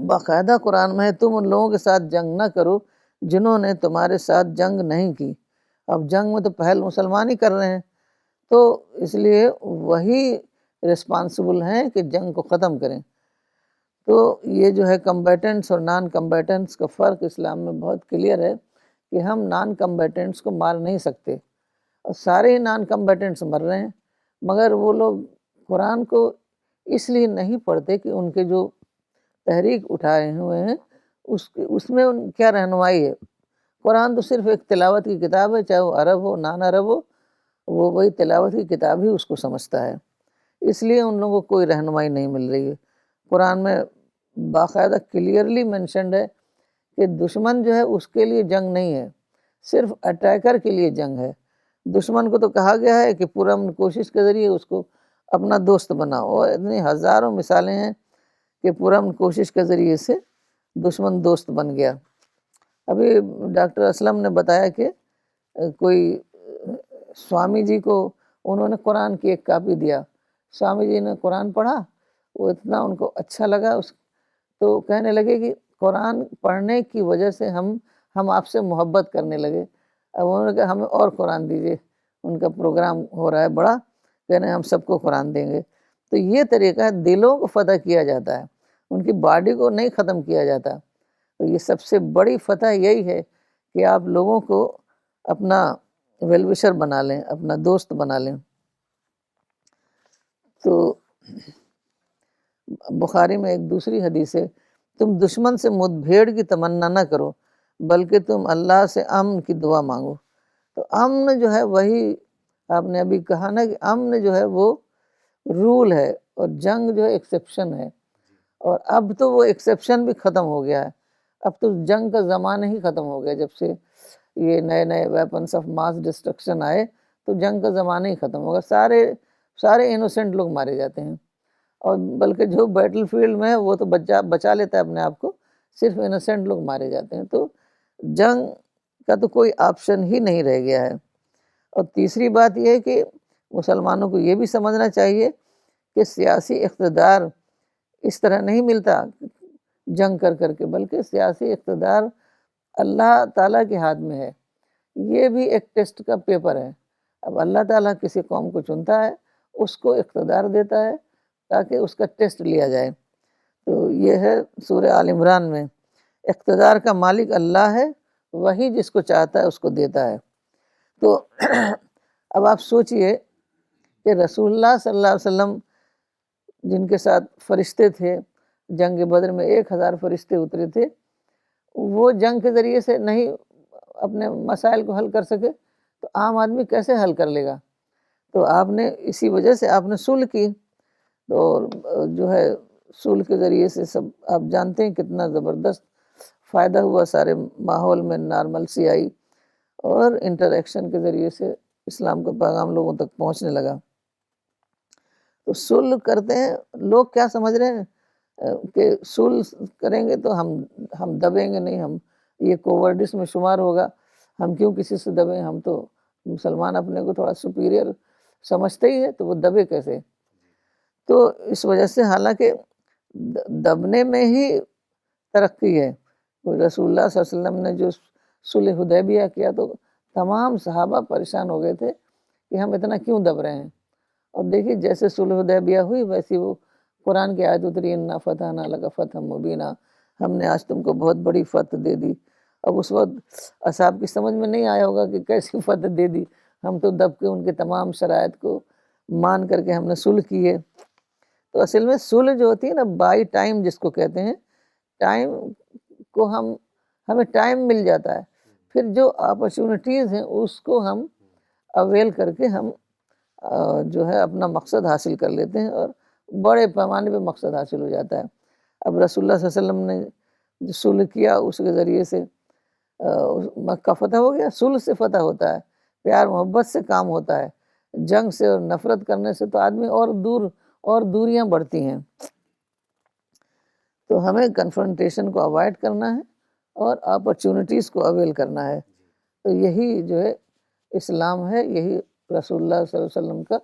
باقاعدہ قرآن میں ہے تم ان لوگوں کے ساتھ جنگ نہ کرو جنہوں نے تمہارے ساتھ جنگ نہیں کی۔ اب جنگ میں تو پہل مسلمان ہی کر رہے ہیں، تو اس لیے وہی رسپانسبل ہیں کہ جنگ کو ختم کریں۔ تو یہ جو ہے کمبیٹنٹس اور نان کمبیٹنٹس کا فرق اسلام میں بہت کلیئر ہے کہ ہم نان کمبیٹنٹس کو مار نہیں سکتے، اور سارے ہی نان کمبیٹنٹس مر رہے ہیں، مگر وہ لوگ قرآن کو اس لیے نہیں پڑھتے کہ ان کے جو تحریک اٹھائے ہوئے ہیں اس میں ان کیا رہنمائی ہے۔ قرآن تو صرف ایک تلاوت کی کتاب ہے، چاہے وہ عرب ہو نان عرب ہو، وہ وہی تلاوت کی کتاب ہی اس کو سمجھتا ہے، اس لیے ان لوگوں کو کوئی رہنمائی نہیں مل رہی ہے۔ قرآن میں باقاعدہ کلیئرلی مینشنڈ ہے کہ دشمن جو ہے اس کے لیے جنگ نہیں ہے، صرف اٹیکر کے لیے جنگ ہے۔ دشمن کو تو کہا گیا ہے کہ پرامن کوشش کے ذریعے اس کو اپنا دوست بناؤ، اور اتنی ہزاروں مثالیں ہیں کہ پرامن کوشش کے ذریعے سے دشمن دوست بن گیا۔ ابھی ڈاکٹر اسلم نے بتایا کہ کوئی سوامی جی کو انہوں نے قرآن کی ایک کاپی دیا، سوامی جی نے قرآن پڑھا، وہ اتنا ان کو اچھا لگا، تو کہنے لگے کہ قرآن پڑھنے کی وجہ سے ہم آپ سے محبت کرنے لگے۔ اب انہوں نے کہا ہمیں اور قرآن دیجیے، ان کا پروگرام ہو رہا ہے بڑا، کہنے ہم سب کو قرآن دیں گے۔ تو یہ طریقہ ہے، دلوں کو فتح کیا جاتا ہے، ان کی باڈی کو نہیں ختم کیا جاتا۔ تو یہ سب سے بڑی فتح یہی ہے کہ آپ لوگوں کو اپنا ویل وشر بنا لیں، اپنا دوست بنا لیں۔ تو بخاری میں ایک دوسری حدیث ہے، تم دشمن سے مد بھیڑ کی تمنا نہ کرو بلکہ تم اللہ سے امن کی دعا مانگو۔ تو امن جو ہے وہی آپ نے ابھی کہا نا کہ امن جو ہے وہ رول ہے اور جنگ جو ہے ایکسیپشن ہے، اور اب تو وہ ایکسیپشن بھی ختم ہو گیا ہے، اب تو جنگ کا زمانہ ہی ختم ہو گیا۔ جب سے یہ نئے نئے ویپنس آف ماس ڈسٹرکشن آئے تو جنگ کا زمانہ ہی ختم ہوگا، سارے انوسنٹ لوگ مارے جاتے ہیں، اور بلکہ جو بیٹل فیلڈ میں ہے وہ تو بچا لیتا ہے اپنے آپ کو، صرف انوسنٹ لوگ مارے جاتے ہیں۔ تو جنگ کا تو کوئی آپشن ہی نہیں رہ گیا ہے۔ اور تیسری بات یہ ہے کہ مسلمانوں کو یہ بھی سمجھنا چاہیے کہ سیاسی اقتدار اس طرح نہیں ملتا جنگ کر کے، بلکہ سیاسی اقتدار اللہ تعالیٰ کے ہاتھ میں ہے، یہ بھی ایک ٹیسٹ کا پیپر ہے۔ اب اللہ تعالیٰ کسی قوم کو چنتا ہے، اس کو اقتدار دیتا ہے تاکہ اس کا ٹیسٹ لیا جائے۔ تو یہ ہے سورہ آل عمران میں، اقتدار کا مالک اللہ ہے، وہی جس کو چاہتا ہے اس کو دیتا ہے۔ تو اب آپ سوچئے کہ رسول اللہ صلی اللہ علیہ وسلم جن کے ساتھ فرشتے تھے، جنگ بدر میں 1000 فرشتے اترے تھے، وہ جنگ کے ذریعے سے نہیں اپنے مسائل کو حل کر سکے تو عام آدمی کیسے حل کر لے گا؟ تو آپ نے اسی وجہ سے آپ نے صلح کی، تو جو ہے صلح کے ذریعے سے سب آپ جانتے ہیں کتنا زبردست فائدہ ہوا، سارے ماحول میں نارمل سی آئی، اور انٹریکشن کے ذریعے سے اسلام کا پیغام لوگوں تک پہنچنے لگا۔ تو صلح کرتے ہیں، لوگ کیا سمجھ رہے ہیں کہ صلح کریں گے تو ہم دبیں گے نہیں، ہم یہ کوورڈس میں شمار ہوگا، ہم کیوں کسی سے دبیں، ہم تو مسلمان اپنے کو تھوڑا سپیریئر سمجھتے ہی ہے، تو وہ دبے کیسے؟ تو اس وجہ سے حالانکہ دبنے میں ہی ترقی ہے۔ رسول اللہ صلی اللہ علیہ وسلم نے جو صلح حدیبیہ کیا تو تمام صحابہ پریشان ہو گئے تھے کہ ہم اتنا کیوں دب رہے ہیں، اور دیکھیے جیسے صلح حدیبیہ ہوئی ویسی وہ قرآن کی آیت اتری، انا فتحنا لک فتحا مبینا، ہم نے آج تم کو بہت بڑی فتح دے دی۔ اب اس وقت اصحاب کی سمجھ میں نہیں آیا ہوگا کہ کیسی فتح دے دی، ہم تو دب کے ان کے تمام شرائط کو مان کر کے ہم نے صلح کی ہے۔ تو اصل میں صلح جو ہوتی ہے نا، بائی ٹائم جس کو کہتے ہیں، ٹائم کو ہمیں ٹائم مل جاتا ہے، پھر جو اپرچونٹیز ہیں اس کو ہم اویل کر کے ہم جو ہے اپنا مقصد حاصل کر لیتے ہیں، اور بڑے پیمانے پہ مقصد حاصل ہو جاتا ہے۔ اب رسول اللہ صلی اللہ علیہ وسلم نے جو صلح کیا، اس کے ذریعے سے مکہ فتح ہو گیا۔ صلح سے فتح ہوتا ہے، پیار محبت سے کام ہوتا ہے، جنگ سے اور نفرت کرنے سے تو آدمی اور دوریاں بڑھتی ہیں۔ تو ہمیں کنفرنٹیشن کو اوائڈ کرنا ہے اور اپرچونٹیز کو اویل کرنا ہے۔ تو یہی جو ہے اسلام ہے، یہی رسول اللہ صلی اللہ علیہ وسلم کا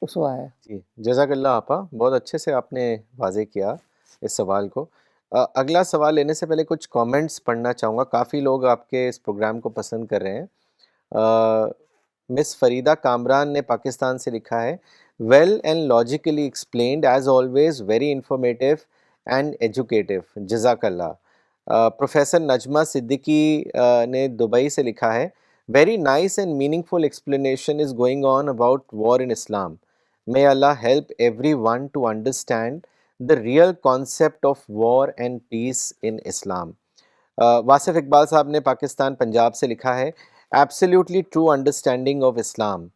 اسوہ ہے۔ جی، جزاک اللہ آپا، بہت اچھے سے آپ نے واضح کیا اس سوال کو۔ اگلا سوال لینے سے پہلے کچھ کامنٹس پڑھنا چاہوں گا، کافی لوگ آپ کے اس پروگرام کو پسند کر رہے ہیں۔ مس فریدہ کامران نے پاکستان سے لکھا ہے، well and logically explained as always, very informative and educative, جزاک اللہ۔ پروفیسر نجمہ صدیقی نے دبئی سے لکھا ہے، very nice and meaningful explanation is going on about war in Islam. May Allah help everyone to understand the real concept of war and peace in Islam. Wasif Iqbal صاحب نے پاکستان پنجاب سے لکھا ہے، absolutely true understanding of Islam.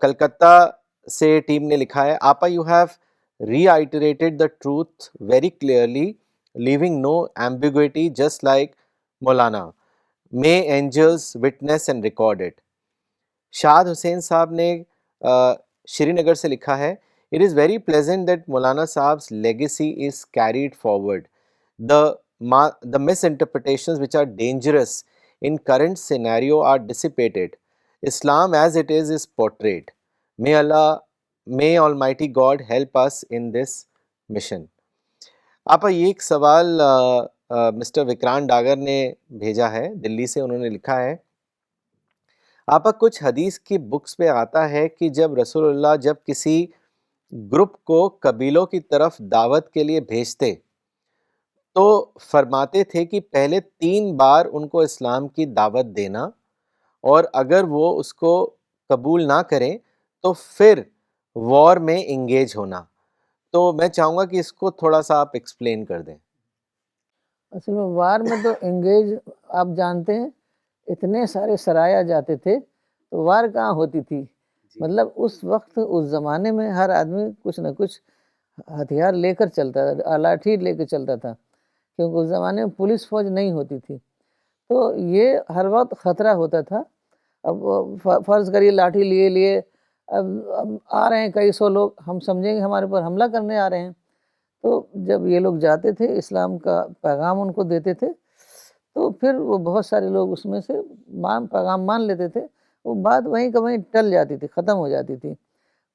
Calcutta سے team نے لکھا ہے، آپا you have reiterated the truth very clearly leaving no ambiguity just like Maulana. May angels witness and record it. Shad Hussain صاحب نے شری نگر سے لکھا ہے، it is very pleasant that Maulana صاحب's legacy is carried forward. The misinterpretations which are dangerous in current scenario are dissipated. Islam as it is portrayed. May Almighty God help us in this mission. آپا یہ ایک سوال mister Vikrant Dagar نے بھیجا ہے دلی سے. انہوں نے لکھا ہے، آپا کچھ حدیث کی بکس پہ آتا ہے کہ جب رسول اللہ جب کسی گروپ کو قبیلوں کی طرف دعوت کے لیے بھیجتے تو فرماتے تھے کہ پہلے 3 بار ان کو اسلام کی دعوت دینا، اور اگر وہ اس کو قبول نہ کریں تو پھر وار میں انگیج ہونا. تو میں چاہوں گا کہ اس کو تھوڑا سا آپ ایکسپلین کر دیں. اصل میں وار میں تو انگیج، آپ جانتے ہیں اتنے سارے سرایا جاتے تھے تو وار کہاں ہوتی تھی. مطلب اس وقت اس زمانے میں ہر آدمی کچھ نہ کچھ ہتھیار لے کر چلتا تھا، لاٹھی لے کے چلتا تھا، کیونکہ اس زمانے میں پولیس فوج نہیں ہوتی تھی. تو یہ ہر وقت خطرہ ہوتا تھا. اب فرض کریے لاٹھی لیے اب آ رہے ہیں کئی سو لوگ، ہم سمجھیں گے ہمارے پر حملہ کرنے آ رہے ہیں. تو جب یہ لوگ جاتے تھے اسلام کا پیغام ان کو دیتے تھے تو پھر وہ بہت سارے لوگ اس میں سے پیغام مان لیتے تھے. وہ بات وہیں کا وہیں ٹل جاتی تھی، ختم ہو جاتی تھی.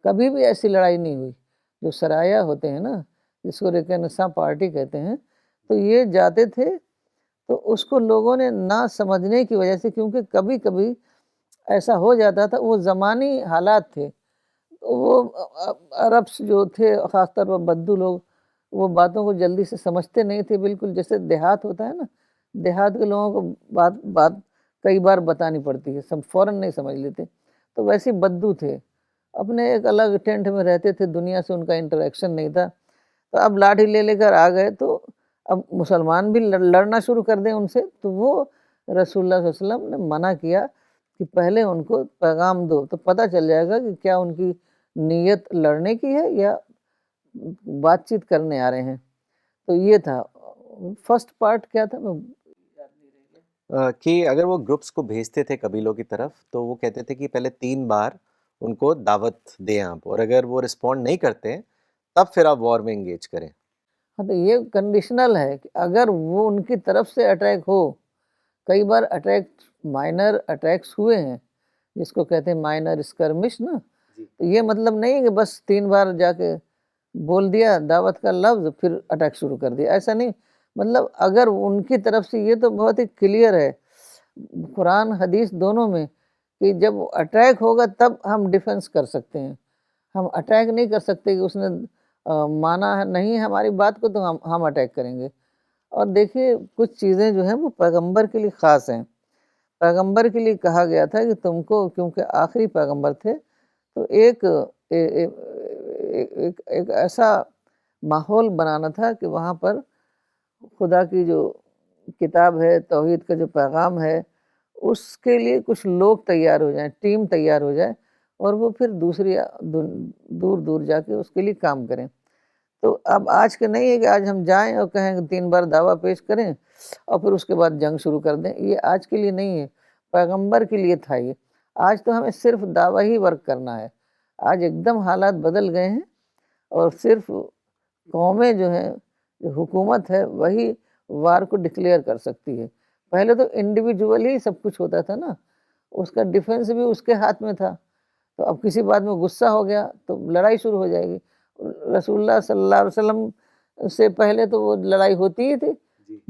کبھی بھی ایسی لڑائی نہیں ہوئی. جو سرایا ہوتے ہیں نا، جس کو ریکنساں پارٹی کہتے ہیں، تو یہ جاتے تھے تو اس کو لوگوں نے نہ سمجھنے کی وجہ سے، کیونکہ کبھی کبھی ایسا ہو جاتا تھا، وہ زمانی حالات تھے. وہ عرب جو تھے خاص طور پر بدو لوگ، وہ باتوں کو جلدی سے سمجھتے نہیں تھے. بالکل جیسے دیہات ہوتا ہے نا، دیہات کے لوگوں کو بات کئی بار بتانی پڑتی ہے، سب فوراً نہیں سمجھ لیتے. تو ویسے بدو تھے، اپنے ایک الگ ٹینٹ میں رہتے تھے، دنیا سے ان کا انٹریکشن نہیں تھا. تو اب لاٹھی لے کر آ گئے تو اب مسلمان بھی لڑنا شروع کر دیں ان سے. تو وہ رسول اللہ صلی اللہ علیہ وسلم نے منع کیا کہ پہلے ان کو پیغام دو تو پتہ چل جائے گا کہ کیا ان کی نیت لڑنے کی ہے یا بات چیت کرنے آ رہے ہیں. تو یہ تھا فرسٹ پارٹ. کیا تھا کہ اگر وہ گروپس کو بھیجتے تھے قبیلوں کی طرف تو وہ کہتے تھے کہ پہلے 3 بار ان کو دعوت دیں آپ، اور اگر وہ رسپونڈ نہیں کرتے تب پھر آپ وار میں انگیج کریں. ہاں، تو یہ کنڈیشنل ہے کہ اگر وہ ان کی طرف سے اٹیک ہو. کئی بار مائنر اٹیکس ہوئے ہیں، جس کو کہتے ہیں مائنر اسکرمش نا. تو یہ مطلب نہیں کہ بس 3 بار جا کے بول دیا دعوت کا لفظ پھر اٹیک شروع کر دیا، ایسا نہیں. مطلب اگر ان کی طرف سے، یہ تو بہت ہی کلیئر ہے قرآن حدیث دونوں میں، کہ جب اٹیک ہوگا تب ہم ڈیفنس کر سکتے ہیں. ہم اٹیک نہیں کر سکتے کہ اس نے مانا نہیں ہماری بات کو تو ہم اٹیک کریں گے. اور دیکھیے کچھ چیزیں جو ہیں وہ پیغمبر کے لیے خاص ہیں. پیغمبر کے لیے کہا گیا تھا کہ تم کو، کیونکہ آخری پیغمبر تھے، تو ایک ایسا ماحول بنانا تھا کہ وہاں پر خدا کی جو کتاب ہے، توحید کا جو پیغام ہے، اس کے لیے کچھ لوگ تیار ہو جائیں، ٹیم تیار ہو جائے، اور وہ پھر دوسری دور دور جا کے اس کے لیے کام کریں۔ تو اب آج کے نہیں ہے کہ آج ہم جائیں اور کہیں کہ 3 بار دعویٰ پیش کریں اور پھر اس کے بعد جنگ شروع کر دیں، یہ آج کے لیے نہیں ہے، پیغمبر کے لیے تھا یہ۔ آج تو ہمیں صرف دعویٰ ہی ورک کرنا ہے۔ آج ایک دم حالات بدل گئے ہیں، اور صرف قومیں جو ہیں، جو حکومت ہے، وہی وار کو ڈکلیئر کر سکتی ہے۔ پہلے تو انڈیویجول ہی سب کچھ ہوتا تھا نا، اس کا ڈیفنس بھی اس کے ہاتھ میں تھا۔ تو اب کسی بات میں غصہ ہو گیا تو لڑائی شروع ہو جائے گی۔ رسول اللہ صلی اللہ علیہ وسلم سے پہلے تو وہ لڑائی ہوتی ہی تھی،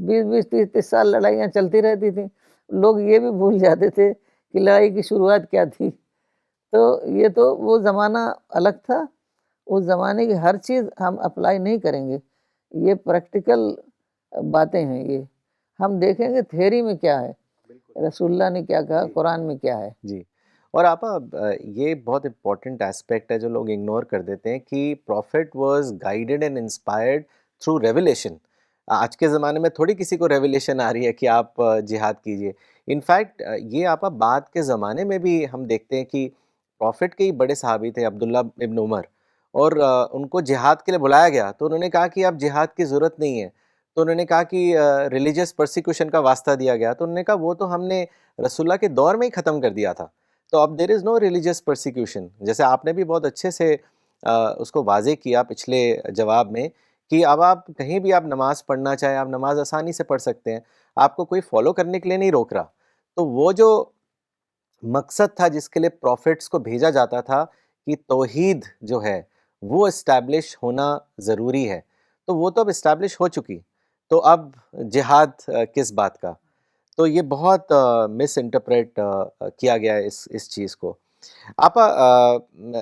20 30 سال لڑائیاں چلتی رہتی تھیں۔ لوگ یہ بھی بھول جاتے تھے کہ لڑائی کی شروعات کیا تھی۔ تو یہ تو وہ زمانہ الگ تھا، اس زمانے کی ہر چیز ہم اپلائی نہیں کریں گے، یہ پریکٹیکل باتیں ہیں۔ یہ ہم دیکھیں گے تھیوری میں کیا ہے، رسول اللہ نے کیا کہا، قرآن میں کیا ہے۔ جی، اور آپا یہ بہت امپورٹنٹ ایسپیکٹ ہے جو لوگ اگنور کر دیتے ہیں کہ prophet was guided and inspired through revelation. آج کے زمانے میں تھوڑی کسی کو ریویلیشن آ رہی ہے کہ آپ جہاد کیجئے۔ انفیکٹ یہ آپا بعد کے زمانے میں بھی ہم دیکھتے ہیں کہ پروفٹ کے ہی بڑے صحابی تھے عبداللہ ابن عمر، اور ان کو جہاد کے لیے بلایا گیا تو انہوں نے کہا کہ اب جہاد کی ضرورت نہیں ہے۔ تو انہوں نے کہا کہ ریلیجس پرسیکیوشن کا واسطہ دیا گیا، تو انہوں نے کہا وہ تو ہم نے رسول اللہ کے دور میں ہی ختم کر دیا تھا، تو اب دیر از نو ریلیجس پرسیکیوشن۔ جیسے آپ نے بھی بہت اچھے سے اس کو واضح کیا پچھلے جواب میں کہ اب آپ کہیں بھی آپ نماز پڑھنا چاہیں، آپ نماز آسانی سے پڑھ سکتے ہیں، آپ کو کوئی فالو کرنے کے لیے نہیں روک رہا۔ تو وہ جو مقصد تھا جس کے لیے پروفٹس کو بھیجا جاتا تھا کہ توحید جو ہے وہ اسٹیبلش ہونا ضروری ہے، تو وہ تو اب اسٹیبلش ہو چکی، تو اب جہاد کس بات کا؟ تو یہ بہت مس انٹرپریٹ کیا گیا ہے اس چیز کو۔ آپا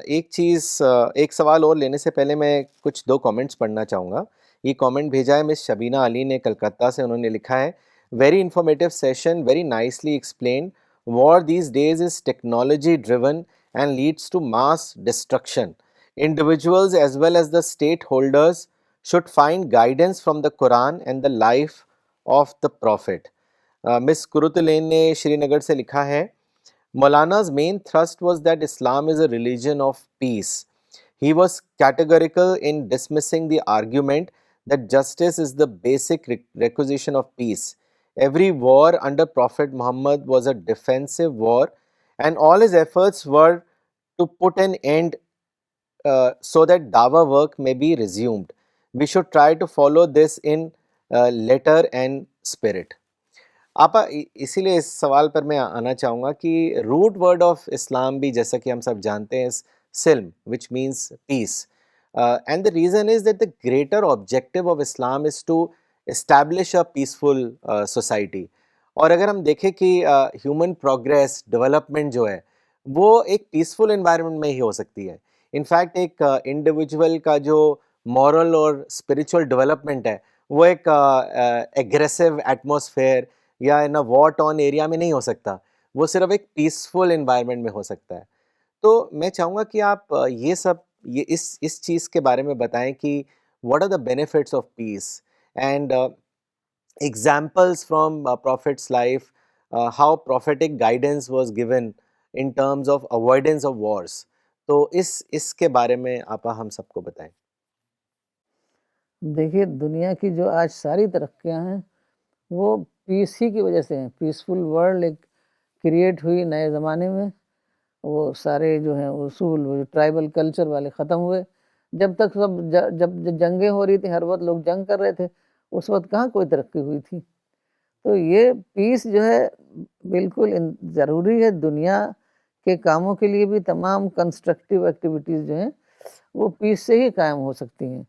ایک سوال اور لینے سے پہلے میں کچھ 2 کامنٹس پڑھنا چاہوں گا۔ یہ کامنٹ بھیجا ہے مس شبینہ علی نے کلکتہ سے، انہوں نے لکھا ہے very informative session, very nicely explained, war these days is technology driven and leads to mass destruction. Individuals as well as the stakeholders should find guidance from the Quran and the life of the Prophet. مس کرتلین نے Srinagar سے لکھا ہے Maulana's main thrust was that Islam is a religion of peace. He was categorical in dismissing the argument that justice is the basic requisition of peace. Every war under Prophet Muhammad was a defensive war, and all his efforts were to put an end so that dawah work may be resumed. We should try to follow this in letter and spirit. آپا اسی لیے اس سوال پر میں آنا چاہوں گا کہ root word of اسلام بھی جیسا کہ ہم سب جانتے ہیں Islam which means peace, and the reason is that the greater objective of Islam is to establish a peaceful society. اور اگر ہم دیکھیں کہ ہیومن پروگریس ڈیولپمنٹ جو ہے وہ ایک پیسفل انوائرمنٹ میں ہی ہو سکتی ہے۔ انفیکٹ ایک انڈیویجول کا جو مورل اور اسپریچول ڈیولپمنٹ ہے وہ ایک ایگریسو ایٹماسفیئر یا ان وار ٹون ایریا میں نہیں ہو سکتا، وہ صرف ایک پیسفل انوائرمنٹ میں ہو سکتا ہے۔ تو میں چاہوں گا کہ آپ یہ اس چیز کے بارے میں بتائیں کہ what are the benefits of peace and examples from prophets life, how prophetic guidance was given in terms of avoidance of wars. تو اس کے بارے میں آپ ہم سب کو بتائیں۔ دیکھیے دنیا کی جو آج ساری ترقیاں ہیں وہ پیس ہی کی وجہ سے ہیں۔ پیسفل ورلڈ ایک کریٹ ہوئی نئے زمانے میں، وہ سارے جو ہیں اصول، وہ ٹرائبل کلچر والے ختم ہوئے۔ جب تک جب جنگیں ہو رہی تھیں، ہر وقت لوگ جنگ کر رہے تھے، اس وقت کہاں کوئی ترقی ہوئی تھی۔ تو یہ پیس جو ہے بالکل ضروری ہے دنیا کے کاموں کے لیے بھی۔ تمام کنسٹرکٹیو ایکٹیویٹیز جو ہیں وہ پیس سے ہی قائم ہو سکتی ہیں،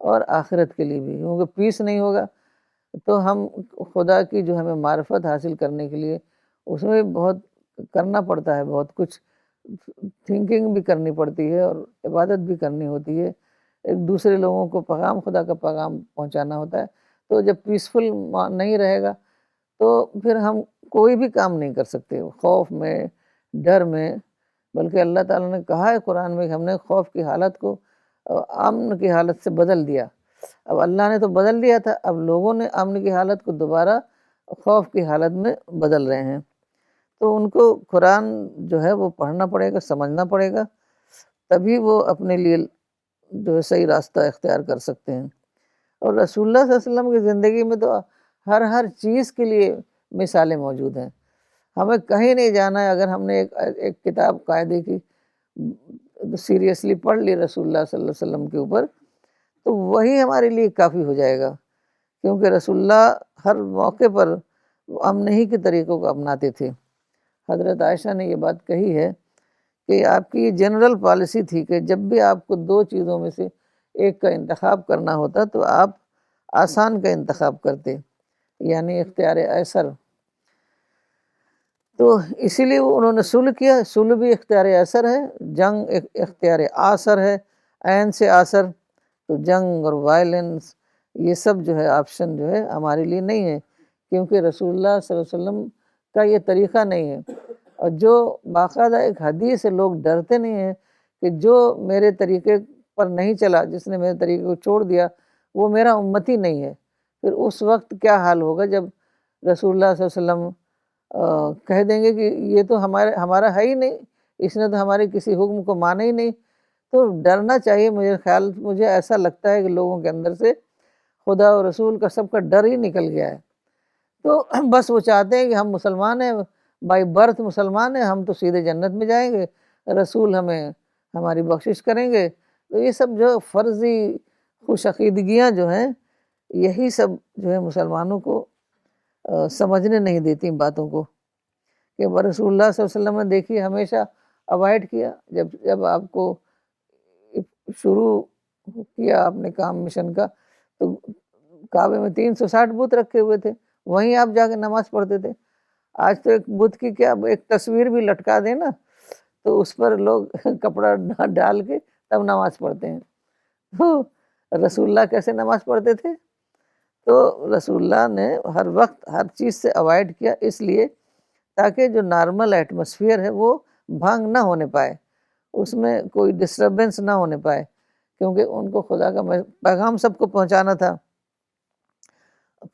اور آخرت کے لیے بھی، کیونکہ پیس نہیں ہوگا تو ہم خدا کی جو ہمیں معرفت حاصل کرنے کے لیے اس میں بہت کرنا پڑتا ہے، بہت کچھ تھنکنگ بھی کرنی پڑتی ہے اور عبادت بھی کرنی ہوتی ہے، ایک دوسرے لوگوں کو خدا کا پیغام پہنچانا ہوتا ہے۔ تو جب پیسفل نہیں رہے گا تو پھر ہم کوئی بھی کام نہیں کر سکتے، خوف میں، ڈر میں۔ بلکہ اللہ تعالیٰ نے کہا ہے قرآن میں کہ ہم نے خوف کی حالت کو امن کی حالت سے بدل دیا۔ اب اللہ نے تو بدل دیا تھا، اب لوگوں نے امن کی حالت کو دوبارہ خوف کی حالت میں بدل رہے ہیں۔ تو ان کو قرآن جو ہے وہ پڑھنا پڑے گا، سمجھنا پڑے گا، تبھی وہ اپنے لیے جو ہے صحیح راستہ اختیار کر سکتے ہیں۔ اور رسول اللہ صلی اللہ علیہ وسلم کی زندگی میں تو ہر چیز کے لیے مثالیں موجود ہیں۔ ہمیں کہیں نہیں جانا ہے، اگر ہم نے ایک کتاب قاعدے کی سیریسلی پڑھ لی رسول اللہ صلی اللہ علیہ وسلم کے اوپر، تو وہی ہمارے لیے کافی ہو جائے گا، کیونکہ رسول اللہ ہر موقع پر امن ہی کے طریقوں کو اپناتے تھے۔ حضرت عائشہ نے یہ بات کہی ہے کہ آپ کی یہ جنرل پالیسی تھی کہ جب بھی آپ کو دو چیزوں میں سے ایک کا انتخاب کرنا ہوتا تو آپ آسان کا انتخاب کرتے، یعنی اختیار ایسر۔ تو اسی لیے انہوں نے صلح کیا۔ صلح بھی اختیار ایسر ہے، جنگ اختیار آثر ہے، عین سے آثر۔ تو جنگ اور وائلنس یہ سب جو ہے آپشن جو ہے ہمارے لیے نہیں ہے، کیونکہ رسول اللہ صلی اللہ علیہ وسلم کا یہ طریقہ نہیں ہے۔ اور جو باقاعدہ ایک حدیث سے لوگ ڈرتے نہیں ہیں کہ جو میرے طریقے پر نہیں چلا، جس نے میرے طریقے کو چھوڑ دیا، وہ میرا امتی نہیں ہے۔ پھر اس وقت کیا حال ہوگا جب رسول اللہ صلی اللہ علیہ وسلم کہہ دیں گے کہ یہ تو ہمارا ہے ہی نہیں، اس نے تو ہمارے کسی حکم کو مانا ہی نہیں۔ تو ڈرنا چاہیے۔ مجھے ایسا لگتا ہے کہ لوگوں کے اندر سے خدا اور رسول کا سب کا ڈر ہی نکل گیا ہے۔ تو بس وہ چاہتے ہیں کہ ہم مسلمان ہیں، بائی برتھ مسلمان ہیں، ہم تو سیدھے جنت میں جائیں گے، رسول ہمیں ہماری بخشش کریں گے۔ تو یہ سب جو فرضی خوش عقیدگیاں جو ہیں، یہی سب جو ہے مسلمانوں کو سمجھنے نہیں دیتی باتوں کو، کہ رسول اللہ صلی اللہ علیہ وسلم نے دیکھیے ہمیشہ اوائڈ کیا۔ جب آپ کو شروع کیا آپ نے کام مشن کا، تو کعبے میں 360 بت رکھے ہوئے تھے، وہیں آپ جا کے نماز پڑھتے تھے۔ آج تو ایک بت کی کیا ایک تصویر بھی لٹکا دیں نا، تو اس پر لوگ کپڑا ڈال کے تب نماز پڑھتے ہیں۔ تو رسول اللہ کیسے نماز پڑھتے تھے؟ تو رسول اللہ نے ہر وقت ہر چیز سے اوائڈ کیا، اس لیے تاکہ جو نارمل ایٹماسفیئر ہے وہ بھنگ نہ ہونے پائے، اس میں کوئی ڈسٹربنس نہ ہونے پائے، کیونکہ ان کو خدا کا پیغام سب کو پہنچانا تھا۔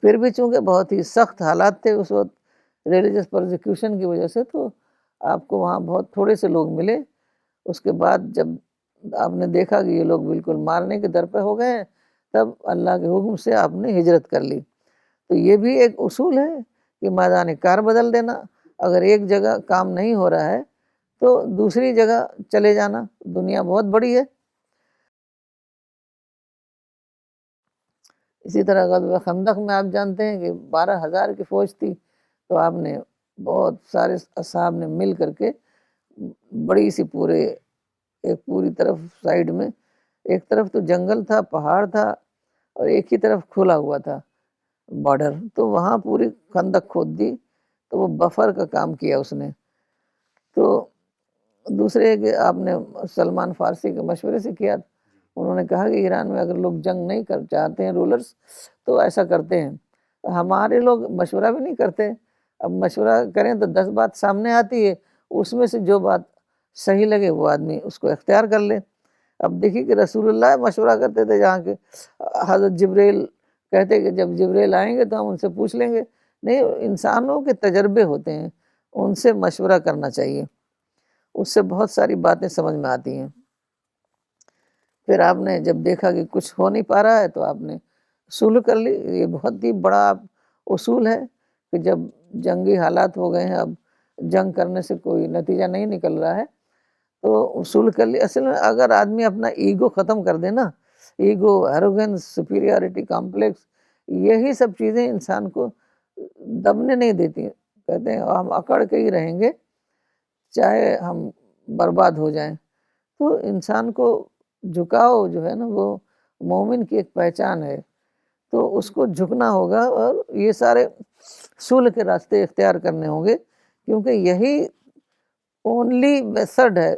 پھر بھی چونکہ بہت ہی سخت حالات تھے اس وقت ریلیجس پرزیکیوشن کی وجہ سے، تو آپ کو وہاں بہت تھوڑے سے لوگ ملے۔ اس کے بعد جب آپ نے دیکھا کہ یہ لوگ بالکل مارنے کے در پہ ہو گئے ہیں، تب اللہ کے حکم سے آپ نے ہجرت کر لی۔ تو یہ بھی ایک اصول ہے کہ میدان کار بدل دینا۔ اگر ایک جگہ کام نہیں ہو رہا ہے تو دوسری جگہ چلے جانا، دنیا بہت بڑی ہے۔ اسی طرح غزوہ خندق میں آپ جانتے ہیں کہ 12,000 کی فوج تھی، تو آپ نے بہت سارے اصحاب نے مل کر کے بڑی سی پوری طرف سائیڈ میں، ایک طرف تو جنگل تھا، پہاڑ تھا، اور ایک ہی طرف کھلا ہوا تھا بارڈر، تو وہاں پوری خندق کھود دی۔ تو وہ بفر کا کام کیا اس نے۔ تو دوسرے کہ آپ نے سلمان فارسی کے مشورے سے کیا، انہوں نے کہا کہ ایران میں اگر لوگ جنگ نہیں چاہتے ہیں رولرز، تو ایسا کرتے ہیں۔ ہمارے لوگ مشورہ بھی نہیں کرتے، اب مشورہ کریں تو 10 بات سامنے آتی ہے، اس میں سے جو بات صحیح لگے وہ آدمی اس کو اختیار کر لے۔ اب دیکھیے کہ رسول اللہ مشورہ کرتے تھے، جہاں کے حضرت جبریل کہتے کہ جب جبریل آئیں گے تو ہم ان سے پوچھ لیں گے۔ نہیں، انسانوں کے تجربے ہوتے ہیں، ان سے مشورہ کرنا چاہیے، اس سے بہت ساری باتیں سمجھ میں آتی ہیں۔ پھر آپ نے جب دیکھا کہ کچھ ہو نہیں پا رہا ہے تو آپ نے صلح کر لی۔ یہ بہت ہی بڑا اصول ہے کہ جب جنگی حالات ہو گئے ہیں، اب جنگ کرنے سے کوئی نتیجہ نہیں نکل رہا ہے، تو صلح کر لی۔ اصل میں اگر آدمی اپنا ایگو ختم کر دے نا، ایگو، ایروگنس، سپیریورٹی کمپلیکس، یہی سب چیزیں انسان کو دبنے نہیں دیتی۔ کہتے ہیں ہم اکڑ کے ہی رہیں گے چاہے ہم برباد ہو جائیں۔ تو انسان کو جھکاؤ جو ہے نا، وہ مومن کی ایک پہچان ہے، تو اس کو جھکنا ہوگا اور یہ سارے صلح کے راستے اختیار کرنے ہوں گے، کیونکہ یہی اونلی میتھڈ ہے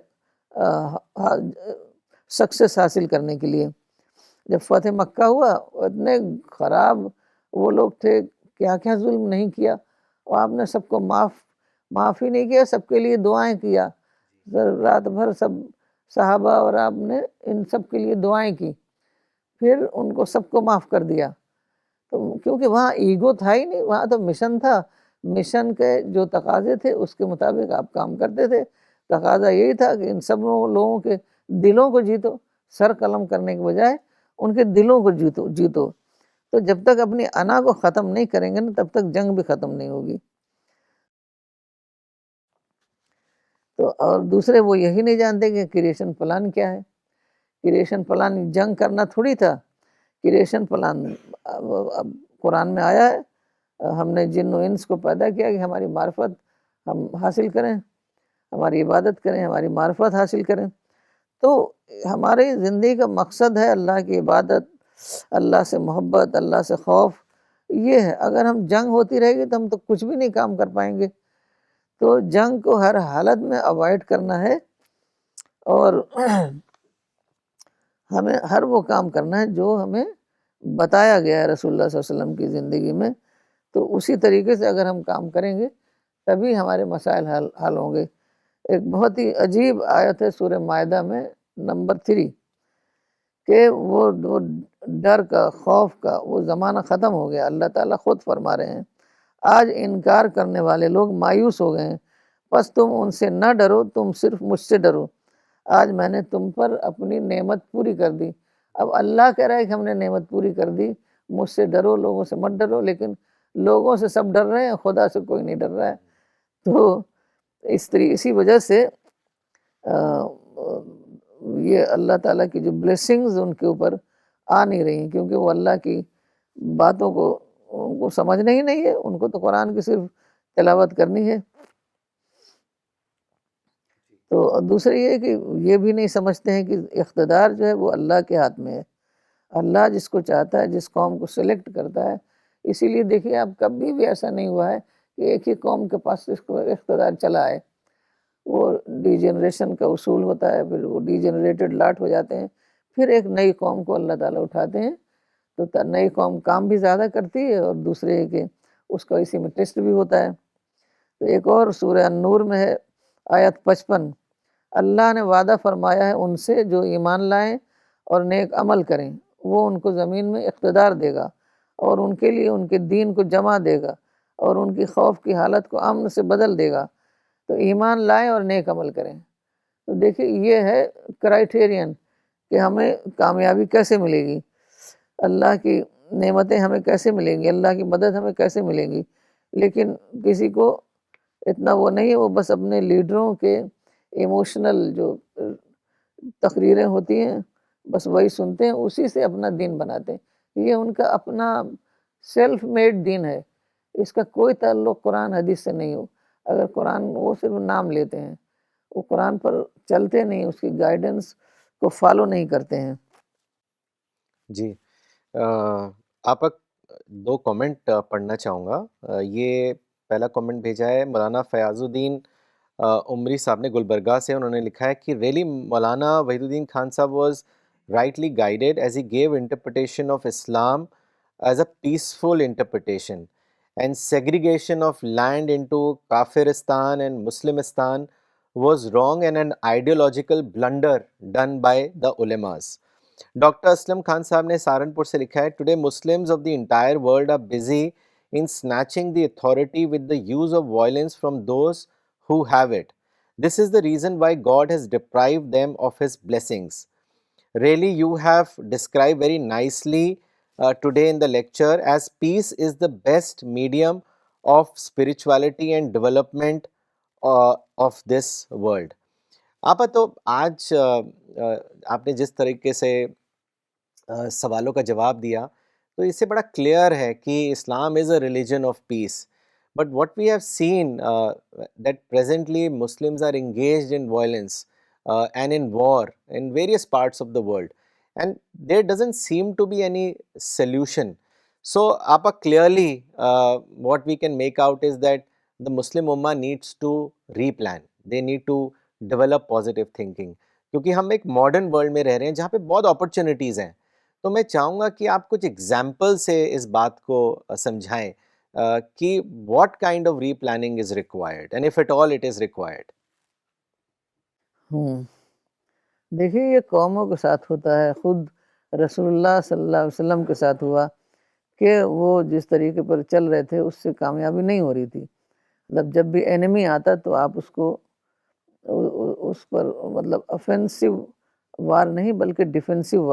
سکسیس حاصل کرنے کے لیے۔ جب فتح مکہ ہوا، اتنے خراب وہ لوگ تھے، کیا کیا ظلم نہیں کیا، اور آپ نے سب کو معاف ہی نہیں کیا، سب کے لیے دعائیں کیا۔ رات بھر سب صحابہ اور آپ نے ان سب کے لیے دعائیں کی، پھر ان کو سب کو معاف کر دیا۔ تو کیونکہ وہاں ایگو تھا ہی نہیں، وہاں تو مشن تھا، مشن کے جو تقاضے تھے اس کے مطابق آپ کام کرتے تھے۔ تقاضا یہی تھا کہ ان سب لوگوں کے دلوں کو جیتو، سر قلم کرنے کے بجائے ان کے دلوں کو جیتو۔ تو جب تک اپنی انا کو ختم نہیں کریں گے نا تب تک جنگ بھی ختم نہیں ہوگی۔ تو اور دوسرے وہ یہی نہیں جانتے کہ کریشن پلان کیا ہے۔ کریشن پلان جنگ کرنا تھوڑی تھا، کریشن پلان اب قرآن میں آیا ہے، ہم نے جن و انس کو پیدا کیا کہ ہماری معرفت ہم حاصل کریں، ہماری عبادت کریں، ہماری معرفت حاصل کریں۔ تو ہماری زندگی کا مقصد ہے اللہ کی عبادت، اللہ سے محبت، اللہ سے خوف، یہ ہے۔ اگر ہم جنگ ہوتی رہے گی تو ہم تو کچھ بھی نہیں کام کر پائیں گے۔ تو جنگ کو ہر حالت میں اوائڈ کرنا ہے، اور ہمیں ہر وہ کام کرنا ہے جو ہمیں بتایا گیا ہے رسول اللہ صلی اللہ علیہ وسلم کی زندگی میں۔ تو اسی طریقے سے اگر ہم کام کریں گے تبھی ہمارے مسائل حل ہوں گے۔ ایک بہت ہی عجیب آیت ہے سورہ مائدہ میں نمبر 3 کہ وہ ڈر کا، خوف کا وہ زمانہ ختم ہو گیا۔ اللہ تعالیٰ خود فرما رہے ہیں آج انکار کرنے والے لوگ مایوس ہو گئے ہیں، بس تم ان سے نہ ڈرو، تم صرف مجھ سے ڈرو، آج میں نے تم پر اپنی نعمت پوری کر دی۔ اب اللہ کہہ رہا ہے کہ ہم نے نعمت پوری کر دی، مجھ سے ڈرو، لوگوں سے مت ڈرو، لیکن لوگوں سے سب ڈر رہے ہیں، خدا سے کوئی نہیں ڈر رہا ہے۔ تو اسی وجہ سے یہ اللہ تعالیٰ کی جو بلیسنگز ان کے اوپر آ نہیں رہی، کیونکہ وہ اللہ کی باتوں کو ان کو سمجھنا ہی نہیں ہے، ان کو تو قرآن کی صرف تلاوت کرنی ہے۔ تو دوسرے یہ کہ یہ بھی نہیں سمجھتے ہیں کہ اقتدار جو ہے وہ اللہ کے ہاتھ میں ہے، اللہ جس کو چاہتا ہے، جس قوم کو سلیکٹ کرتا ہے۔ اسی لیے دیکھیے اب کبھی بھی ایسا نہیں ہوا ہے کہ ایک ہی قوم کے پاس اس کو اقتدار چلا ہے، وہ ڈی جنریشن کا اصول ہوتا ہے، پھر وہ ڈی جنریٹڈ لاٹ ہو جاتے ہیں، پھر ایک نئی قوم کو اللہ تعالیٰ اٹھاتے ہیں۔ تو نئی قوم کام بھی زیادہ کرتی ہے، اور دوسرے ہے کہ اس کا اسی میں ٹیسٹ بھی ہوتا ہے۔ تو ایک اور سورہ النور میں ہے آیت 55، اللہ نے وعدہ فرمایا ہے ان سے جو ایمان لائیں اور نیک عمل کریں، وہ ان کو زمین میں اقتدار دے گا، اور ان کے لیے ان کے دین کو جمع دے گا، اور ان کی خوف کی حالت کو امن سے بدل دے گا۔ تو ایمان لائیں اور نیک عمل کریں۔ تو دیکھیں یہ ہے کرائیٹیرین کہ ہمیں کامیابی کیسے ملے گی، اللہ کی نعمتیں ہمیں کیسے ملیں گی، اللہ کی مدد ہمیں کیسے ملے گی۔ لیکن کسی کو اتنا وہ نہیں ہے، وہ بس اپنے لیڈروں کے ایموشنل جو تقریریں ہوتی ہیں بس وہی سنتے ہیں، اسی سے اپنا دین بناتے ہیں۔ یہ ان کا اپنا سیلف میڈ دین ہے، اس کا کوئی تعلق قرآن حدیث سے نہیں ہو۔ اگر قرآن وہ صرف نام لیتے ہیں، وہ قرآن پر چلتے نہیں، اس کی گائیڈنس کو فالو نہیں کرتے ہیں۔ جی آپ دو کامنٹ پڑھنا چاہوں گا۔ یہ پہلا کامنٹ بھیجا ہے مولانا فیاض الدین عمری صاحب نے گلبرگہ سے۔ انہوں نے لکھا ہے کہ ریلی مولانا وحید الدین خان صاحب was rightly guided as he gave interpretation of Islam as a peaceful interpretation, and segregation of land into Kafiristan and Muslimistan was wrong and an ideological blunder done by the ulemas. Doctor Aslam Khan صاحب نے سہارنپور سے لکھا ہے today Muslims of the entire world are busy in snatching the authority with the use of violence from those who have it. This is the reason why God has deprived them of his blessings. Really, you have described very nicely today in the lecture as peace is the best medium of spirituality and development of this world. آپا تو آج آپ نے جس طریقے سے سوالوں کا جواب دیا تو اس سے بڑا کلیئر ہے کہ Islam is a religion of peace, but what we have seen that presently Muslims are engaged in violence and in war in various parts of the world, and there doesn't seem to be any solution. So Appa, clearly what we can make out is that the Muslim Ummah needs to replan, they need to develop positive thinking, کیونکہ ہم ایک modern world میں رہ رہے ہیں جہاں پہ بہت اپرچونیٹیز ہیں۔ تو میں چاہوں گا کہ آپ کچھ ایگزامپل سے اس بات کو سمجھائیں کہ what kind of replanning is required and if at all it is required. ہوں دیکھیے یہ قوموں کے ساتھ ہوتا ہے، خود رسول اللہ صلی اللہ علیہ وسلم کے ساتھ ہوا کہ وہ جس طریقے پر چل رہے تھے اس سے کامیابی نہیں ہو رہی تھی. مطلب جب بھی اینمی آتا تو آپ اس کو اس پر مطلب افینسو وار نہیں بلکہ ڈیفینسو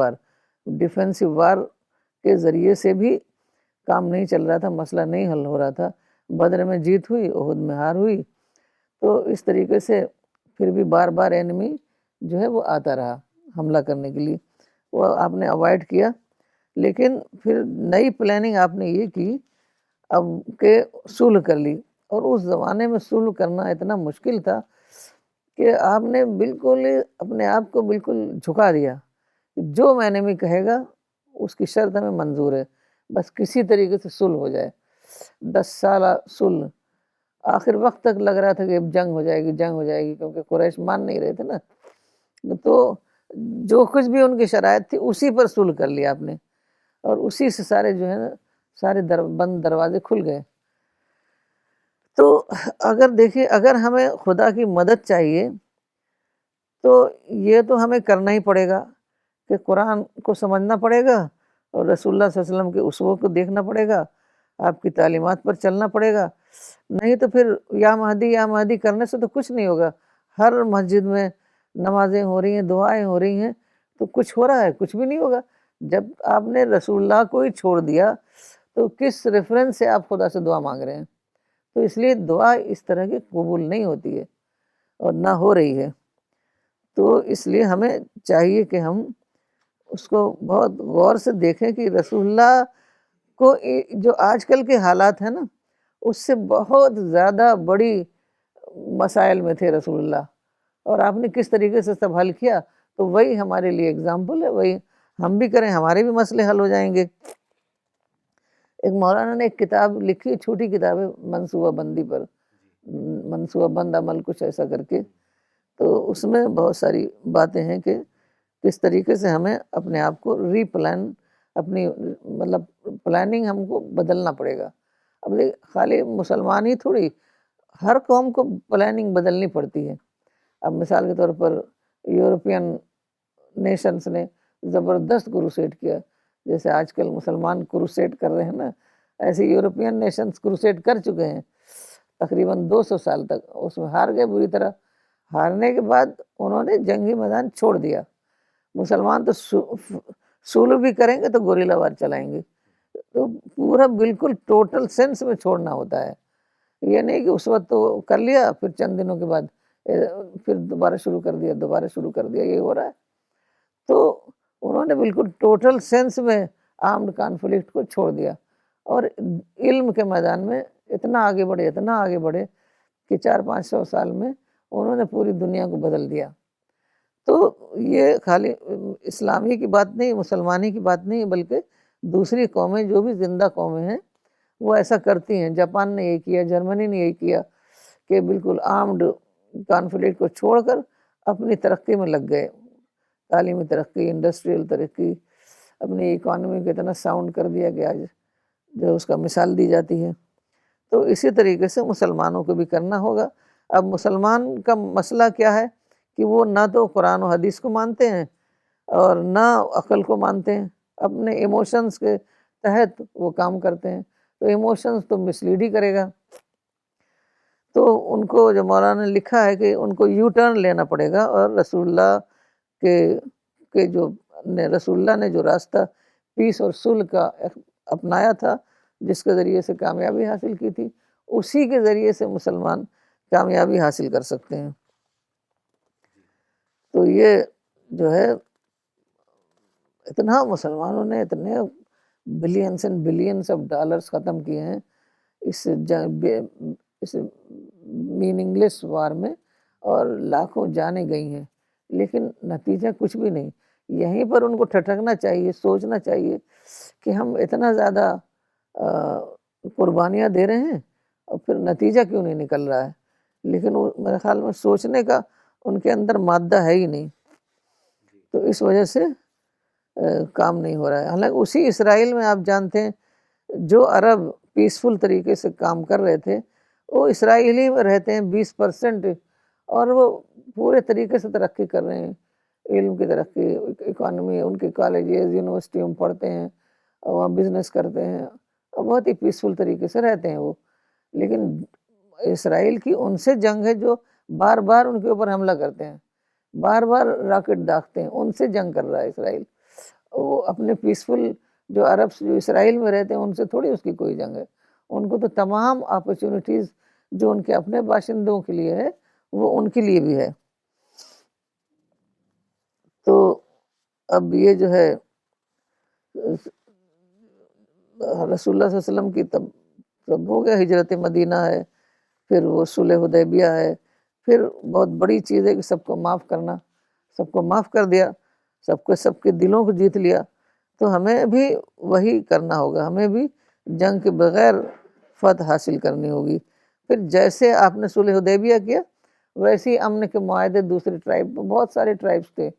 وار کے ذریعے سے بھی کام نہیں چل رہا تھا، مسئلہ نہیں حل ہو رہا تھا. بدر میں جیت ہوئی، احد میں ہار ہوئی. تو اس طریقے سے پھر بھی بار بار اینمی جو ہے وہ آتا رہا حملہ کرنے کے لیے، وہ آپ نے اوائڈ کیا. لیکن پھر نئی پلاننگ آپ نے یہ کی اب کہ صلح کر لی، اور اس زمانے میں صلح کرنا اتنا مشکل تھا کہ آپ نے بالکل اپنے آپ کو بالکل جھکا دیا. جو اینمی کہے گا اس کی شرط ہمیں منظور ہے، بس کسی طریقے سے صلح ہو جائے. 10 سالہ صلح، آخر وقت تک لگ رہا تھا کہ اب جنگ ہو جائے گی کیونکہ قریش مان نہیں رہے تھے نا. تو جو کچھ بھی ان کی شرائط تھی اسی پر صلح کر لیا آپ نے، اور اسی سے سارے جو ہے نا سارے بند دروازے کھل گئے. تو اگر دیکھیے اگر ہمیں خدا کی مدد چاہیے تو یہ تو ہمیں کرنا ہی پڑے گا کہ قرآن کو سمجھنا پڑے گا اور رسول اللہ صلی اللہ علیہ وسلم کے اسووں کو دیکھنا پڑے گا، آپ کی تعلیمات پر چلنا پڑے گا. نہیں تو پھر یا مہدی کرنے سے تو کچھ نہیں ہوگا. ہر مسجد میں نمازیں ہو رہی ہیں، دعائیں ہو رہی ہیں، تو کچھ ہو رہا ہے؟ کچھ بھی نہیں ہوگا. جب آپ نے رسول اللہ کو ہی چھوڑ دیا تو کس ریفرنس سے آپ خدا سے دعا مانگ رہے ہیں؟ تو اس لیے دعا اس طرح کی قبول نہیں ہوتی ہے اور نہ ہو رہی ہے. تو اس لیے ہمیں چاہیے کہ ہم اس کو بہت غور سے دیکھیں کہ رسول اللہ کو جو آج کل کے حالات ہیں نا اس سے بہت زیادہ بڑی مسائل میں تھے رسول اللہ، اور آپ نے کس طریقے سے سب حل کیا. تو وہی ہمارے لیے اگزامپل ہے، وہی ہم بھی کریں ہمارے بھی مسئلے حل ہو جائیں گے. ایک مولانا نے ایک کتاب لکھی، چھوٹی کتاب ہے منصوبہ بندی پر، منصوبہ بند عمل کچھ ایسا کر کے. تو اس میں بہت ساری باتیں ہیں کہ کس طریقے سے ہمیں اپنے آپ کو ری پلان، اپنی مطلب پلاننگ ہم کو بدلنا پڑے گا. اب خالی مسلمان ہی تھوڑی، ہر قوم کو پلاننگ بدلنی پڑتی ہے. اب مثال کے طور پر یورپین نیشنز نے زبردست کروسیڈ کیا، جیسے آج کل مسلمان کروسیڈ کر رہے ہیں نا، ایسے یورپین نیشنز کروسیڈ کر چکے ہیں تقریباً 200 سال تک. اس میں ہار گئے بری طرح. ہارنے کے بعد انہوں نے جنگی میدان چھوڑ دیا. مسلمان تو صلح بھی کریں گے تو گوریلا وار چلائیں گے. تو پورا بالکل ٹوٹل سینس میں چھوڑنا ہوتا ہے. یہ نہیں کہ اس وقت تو کر لیا پھر چند دنوں کے بعد پھر دوبارہ شروع کر دیا، یہ ہو رہا ہے. تو انہوں نے بالکل ٹوٹل سینس میں آرمڈ کانفلکٹ کو چھوڑ دیا، اور علم کے میدان میں اتنا آگے بڑھے کہ 400-500 سال میں انہوں نے پوری دنیا کو بدل دیا. تو یہ خالی اسلامی کی بات نہیں، مسلمانی کی بات نہیں، بلکہ دوسری قومیں جو بھی زندہ قومیں ہیں وہ ایسا کرتی ہیں. جاپان نے یہ کیا، جرمنی نے یہ کیا کہ بالکل آرمڈ کانفلکٹ کو چھوڑ کر اپنی ترقی میں لگ گئے. تعلیمی ترقی، انڈسٹریل ترقی، اپنی اکانومی کو اتنا ساؤنڈ کر دیا کہ آج جو اس کا مثال دی جاتی ہے. تو اسی طریقے سے مسلمانوں کو بھی کرنا ہوگا. اب مسلمان کا مسئلہ کیا ہے کہ وہ نہ تو قرآن و حدیث کو مانتے ہیں اور نہ عقل کو مانتے ہیں، اپنے ایموشنز کے تحت وہ کام کرتے ہیں. تو ایموشنز تو مسلیڈ ہی کرے گا. تو ان کو جو مولانا نے لکھا ہے کہ ان کو یو ٹرن لینا پڑے گا، اور رسول اللہ رسول اللہ نے جو راستہ پیس اور صلح کا اپنایا تھا، جس کے ذریعے سے کامیابی حاصل کی تھی، اسی کے ذریعے سے مسلمان کامیابی حاصل کر سکتے ہیں. تو یہ جو ہے اتنا مسلمانوں نے اتنے billions and billions of dollars ختم کیے ہیں اس میننگ لیس وار میں، اور لاکھوں جانیں گئی ہیں، لیکن نتیجہ کچھ بھی نہیں. یہیں پر ان کو ٹھٹکنا چاہیے، سوچنا چاہیے کہ ہم اتنا زیادہ قربانیاں دے رہے ہیں اور پھر نتیجہ کیوں نہیں نکل رہا ہے. لیکن میرے خیال میں سوچنے کا ان کے اندر مادہ ہے ہی نہیں، تو اس وجہ سے کام نہیں ہو رہا ہے. حالانکہ اسی اسرائیل میں آپ جانتے ہیں جو عرب پیسفل طریقے سے کام کر رہے تھے وہ اسرائیلی میں رہتے ہیں 20%، اور وہ پورے طریقے سے ترقی کر رہے ہیں، علم کی ترقی، اکانومی، ان کے کالجز یونیورسٹیوں میں پڑھتے ہیں اور وہاں بزنس کرتے ہیں اور بہت ہی پیسفل طریقے سے رہتے ہیں وہ. لیکن اسرائیل کی ان سے جنگ ہے جو بار بار ان کے اوپر حملہ کرتے ہیں، بار بار راکٹ داغتے ہیں، ان سے جنگ کر رہا ہے اسرائیل. وہ اپنے پیسفل جو عرب جو اسرائیل میں رہتے ہیں ان سے تھوڑی اس کی کوئی جنگ ہے. ان کو تو تمام اپرچونیٹیز جو ان کے اپنے باشندوں کے لیے ہے وہ ان کے لیے بھی ہے. تو اب یہ جو ہے رسول اللہ صلی اللہ علیہ وسلم کی تب ہو گیا ہجرت مدینہ ہے، پھر وہ صلح حدیبیہ ہے، پھر بہت بڑی چیز ہے کہ سب کو معاف کرنا، سب کو معاف کر دیا، سب کے دلوں کو جیت لیا. تو ہمیں بھی وہی کرنا ہوگا، ہمیں بھی جنگ کے بغیر فتح حاصل کرنی ہوگی. پھر جیسے آپ نے صلح حدیبیہ کیا ویسے ہی امن کے معاہدے دوسرے ٹرائب، بہت سارے ٹرائبس تھے،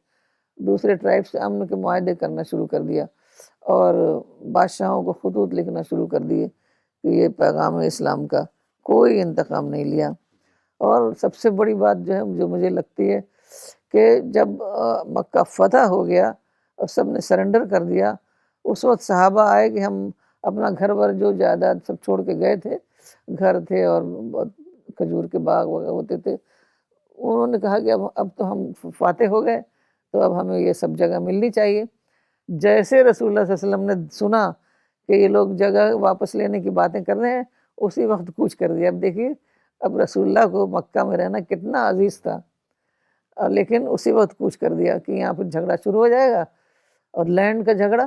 دوسرے ٹرائب سے امن کے معاہدے کرنا شروع کر دیا اور بادشاہوں کو خطوط لکھنا شروع کر دیے کہ یہ پیغام ہے اسلام کا. کوئی انتقام نہیں لیا. اور سب سے بڑی بات جو ہے جو مجھے لگتی ہے کہ جب مکہ فتح ہو گیا اور سب نے سرنڈر کر دیا، اس وقت صحابہ آئے کہ ہم اپنا گھر بر جو جائیداد سب چھوڑ کے گئے تھے، گھر تھے اور بہت کھجور کے باغ وغیرہ ہوتے تھے، انہوں نے کہا کہ اب تو ہم فاتح ہو گئے تو اب ہمیں یہ سب جگہ ملنی چاہیے. جیسے رسول اللہ صلی اللہ علیہ وسلم نے سنا کہ یہ لوگ جگہ واپس لینے کی باتیں کر رہے ہیں، اسی وقت کوچ کر دیا. اب دیکھیے اب رسول اللہ کو مکہ میں رہنا کتنا عزیز تھا، لیکن اسی وقت کوچ کر دیا کہ یہاں پہ جھگڑا شروع ہو جائے گا. اور لینڈ کا جھگڑا،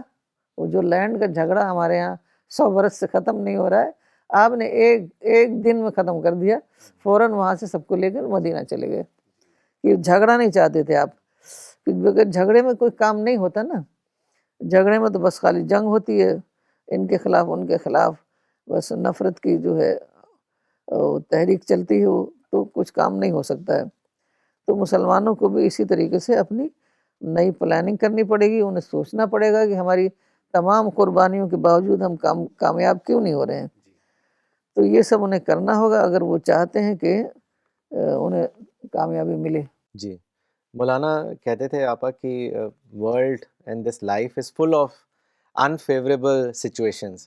وہ جو لینڈ کا جھگڑا ہمارے یہاں 100 برس سے ختم نہیں ہو رہا ہے، آپ نے ایک دن میں ختم کر دیا. فوراً وہاں سے سب کو لے کر مدینہ چلے گئے. یہ جھگڑا نہیں چاہتے تھے آپ، کیونکہ جھگڑے میں کوئی کام نہیں ہوتا نا، جھگڑے میں تو بس خالی جنگ ہوتی ہے، ان کے خلاف ان کے خلاف، بس نفرت کی جو ہے تحریک چلتی ہے، تو کچھ کام نہیں ہو سکتا ہے. تو مسلمانوں کو بھی اسی طریقے سے اپنی نئی پلاننگ کرنی پڑے گی. انہیں سوچنا پڑے گا کہ ہماری تمام قربانیوں کے باوجود ہم کامیاب کیوں نہیں ہو رہے ہیں. تو یہ سب انہیں کرنا ہوگا اگر وہ چاہتے ہیں کہ انہیں کامیابی ملے. جی مولانا کہتے تھے آپا کہ world and this life is full of unfavorable situations.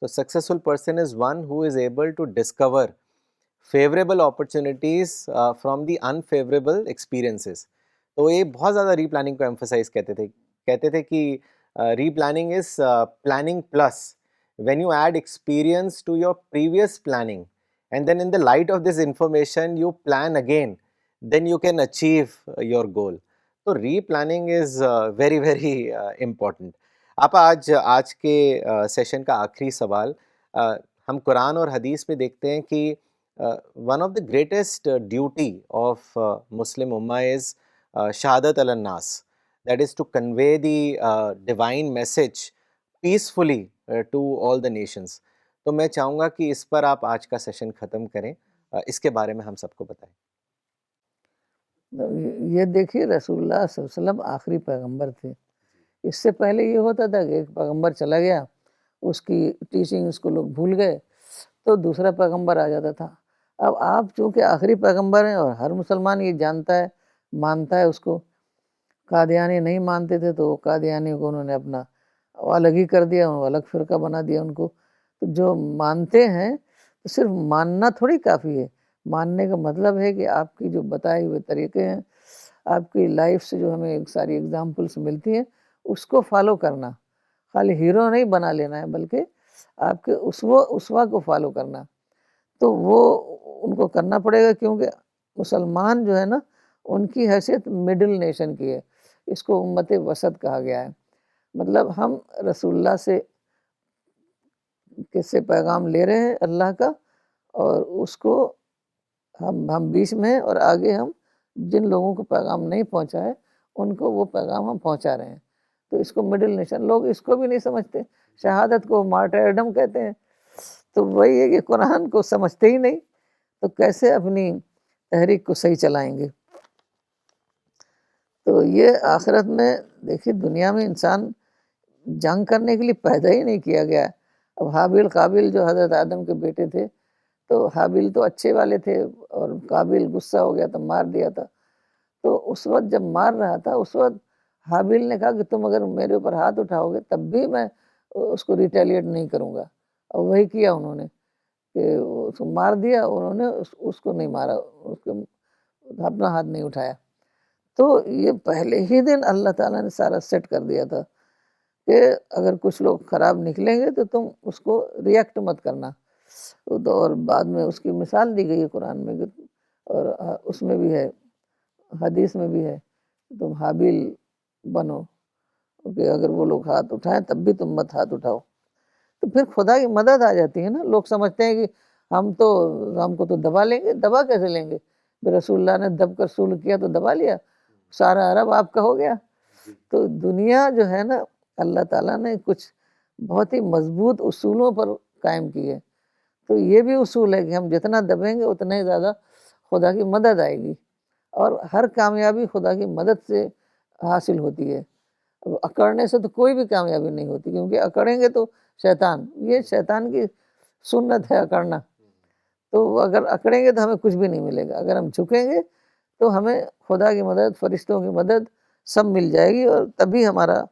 So successful person is one who is able to discover favorable opportunities from the unfavorable experiences. تو یہ بہت زیادہ ری پلاننگ کو ایمفسائز کہتے تھے کہ replanning is planning plus. when you add experience to your previous planning and then in the light of this information you plan again, then you can achieve your goal. So re-planning is very very important. آپ آج کے session کا آخری سوال، ہم قرآن اور حدیث میں دیکھتے ہیں کہ one of the greatest duty of Muslim امہ از شہادت علی الناس، that is to convey the divine message peacefully to all the nations. تو میں چاہوں گا کہ اس پر آپ آج کا سیشن ختم کریں، اس کے بارے میں ہم سب کو بتائیں. یہ دیکھیے رسول اللہ صلی اللہ علیہ وسلم آخری پیغمبر تھے. اس سے پہلے یہ ہوتا تھا کہ ایک پیغمبر چلا گیا، اس کی ٹیچنگ اس کو لوگ بھول گئے تو دوسرا پیغمبر آ جاتا تھا. اب آپ چونکہ آخری پیغمبر ہیں اور ہر مسلمان یہ جانتا ہے، مانتا ہے اس کو. قادیانی نہیں مانتے تھے تو قادیانی کو انہوں نے اپنا الگ ہی کر دیا، الگ فرقہ بنا دیا ان کو. تو جو مانتے ہیں تو صرف ماننا تھوڑی کافی ہے. ماننے کا مطلب ہے کہ آپ کی جو بتائے ہوئے طریقے ہیں، آپ کی لائف سے جو ہمیں ایک ساری ایگزامپلس ملتی ہیں اس کو فالو کرنا. خالی ہیرو نہیں بنا لینا ہے بلکہ آپ کے اسوا کو فالو کرنا. تو وہ ان کو کرنا پڑے گا، کیونکہ مسلمان جو ہے نا ان کی حیثیت مڈل نیشن کی ہے. اس کو امت وسط کہا گیا ہے. مطلب ہم رسول اللہ سے کس سے پیغام لے رہے ہیں اللہ کا، اور اس کو ہم بیچ میں ہیں، اور آگے ہم جن لوگوں کو پیغام نہیں پہنچا ہے ان کو وہ پیغام ہم پہنچا رہے ہیں. تو اس کو مڈل نیشن، لوگ اس کو بھی نہیں سمجھتے. شہادت کو مارٹرڈم کہتے ہیں. تو وہی ہے کہ قرآن کو سمجھتے ہی نہیں تو کیسے اپنی تحریک کو صحیح چلائیں گے. تو یہ آخرت میں دیکھیے دنیا میں انسان جنگ کرنے کے لیے پیدا ہی نہیں کیا گیا. اب حابیل قابل جو حضرت آدم کے بیٹے تھے، تو حابیل تو اچھے والے تھے اور قابل غصہ ہو گیا تو مار دیا تھا. تو اس وقت جب مار رہا تھا، اس وقت حابیل نے کہا کہ تم اگر میرے اوپر ہاتھ اٹھاؤ گے تب بھی میں اس کو ریٹیلیٹ نہیں کروں گا، اور وہی کیا انہوں نے کہ اس کو مار دیا، انہوں نے اس کو نہیں مارا، اس کو اپنا ہاتھ نہیں اٹھایا۔ تو یہ پہلے ہی دن اللہ تعالیٰ نے سارا سیٹ کر دیا تھا کہ اگر کچھ لوگ خراب نکلیں گے تو تم اس کو ریئیکٹ مت کرنا۔ اور بعد میں اس کی مثال دی گئی ہے قرآن میں، اور اس میں بھی ہے، حدیث میں بھی ہے، تم حابیل بنو کہ اگر وہ لوگ ہاتھ اٹھائیں تب بھی تم مت ہاتھ اٹھاؤ۔ تو پھر خدا کی مدد آ جاتی ہے نا۔ لوگ سمجھتے ہیں کہ ہم کو تو دبا لیں گے، دبا کیسے لیں گے؟ رسول اللہ نے دب کر سول کیا تو دبا لیا، سارا عرب آپ کا ہو گیا۔ تو دنیا جو ہے نا، اللہ تعالیٰ نے کچھ بہت ہی مضبوط اصولوں پر قائم کی ہے۔ تو یہ بھی اصول ہے کہ ہم جتنا دبیں گے اتنا ہی زیادہ خدا کی مدد آئے گی، اور ہر کامیابی خدا کی مدد سے حاصل ہوتی ہے۔ اکڑنے سے تو کوئی بھی کامیابی نہیں ہوتی، کیونکہ اکڑیں گے تو یہ شیطان کی سنت ہے اکڑنا۔ تو اگر اکڑیں گے تو ہمیں کچھ بھی نہیں ملے گا، اگر ہم جھکیں گے تو ہمیں خدا کی مدد، فرشتوں کی مدد سب مل جائے گی، اور تبھی ہمارا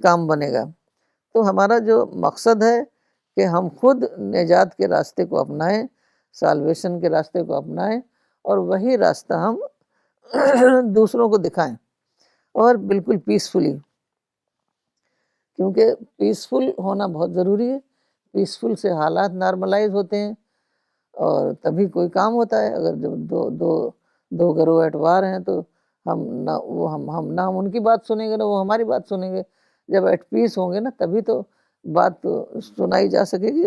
کام بنے گا۔ تو ہمارا جو مقصد ہے کہ ہم خود نجات کے راستے کو اپنائیں، سالویشن کے راستے کو اپنائیں، اور وہی راستہ ہم دوسروں کو دکھائیں، اور بالکل پیسفلی، کیونکہ پیسفل ہونا بہت ضروری ہے۔ پیسفل سے حالات نارملائز ہوتے ہیں، اور تبھی کوئی کام ہوتا ہے۔ اگر جب دو گروہ ایٹ وار ہیں تو ہم نہ ان کی بات سنیں گے، نہ وہ ہماری بات سنیں گے۔ جب ایٹ پیس ہوں گے نا، تبھی تو بات سنائی جا سکے گی،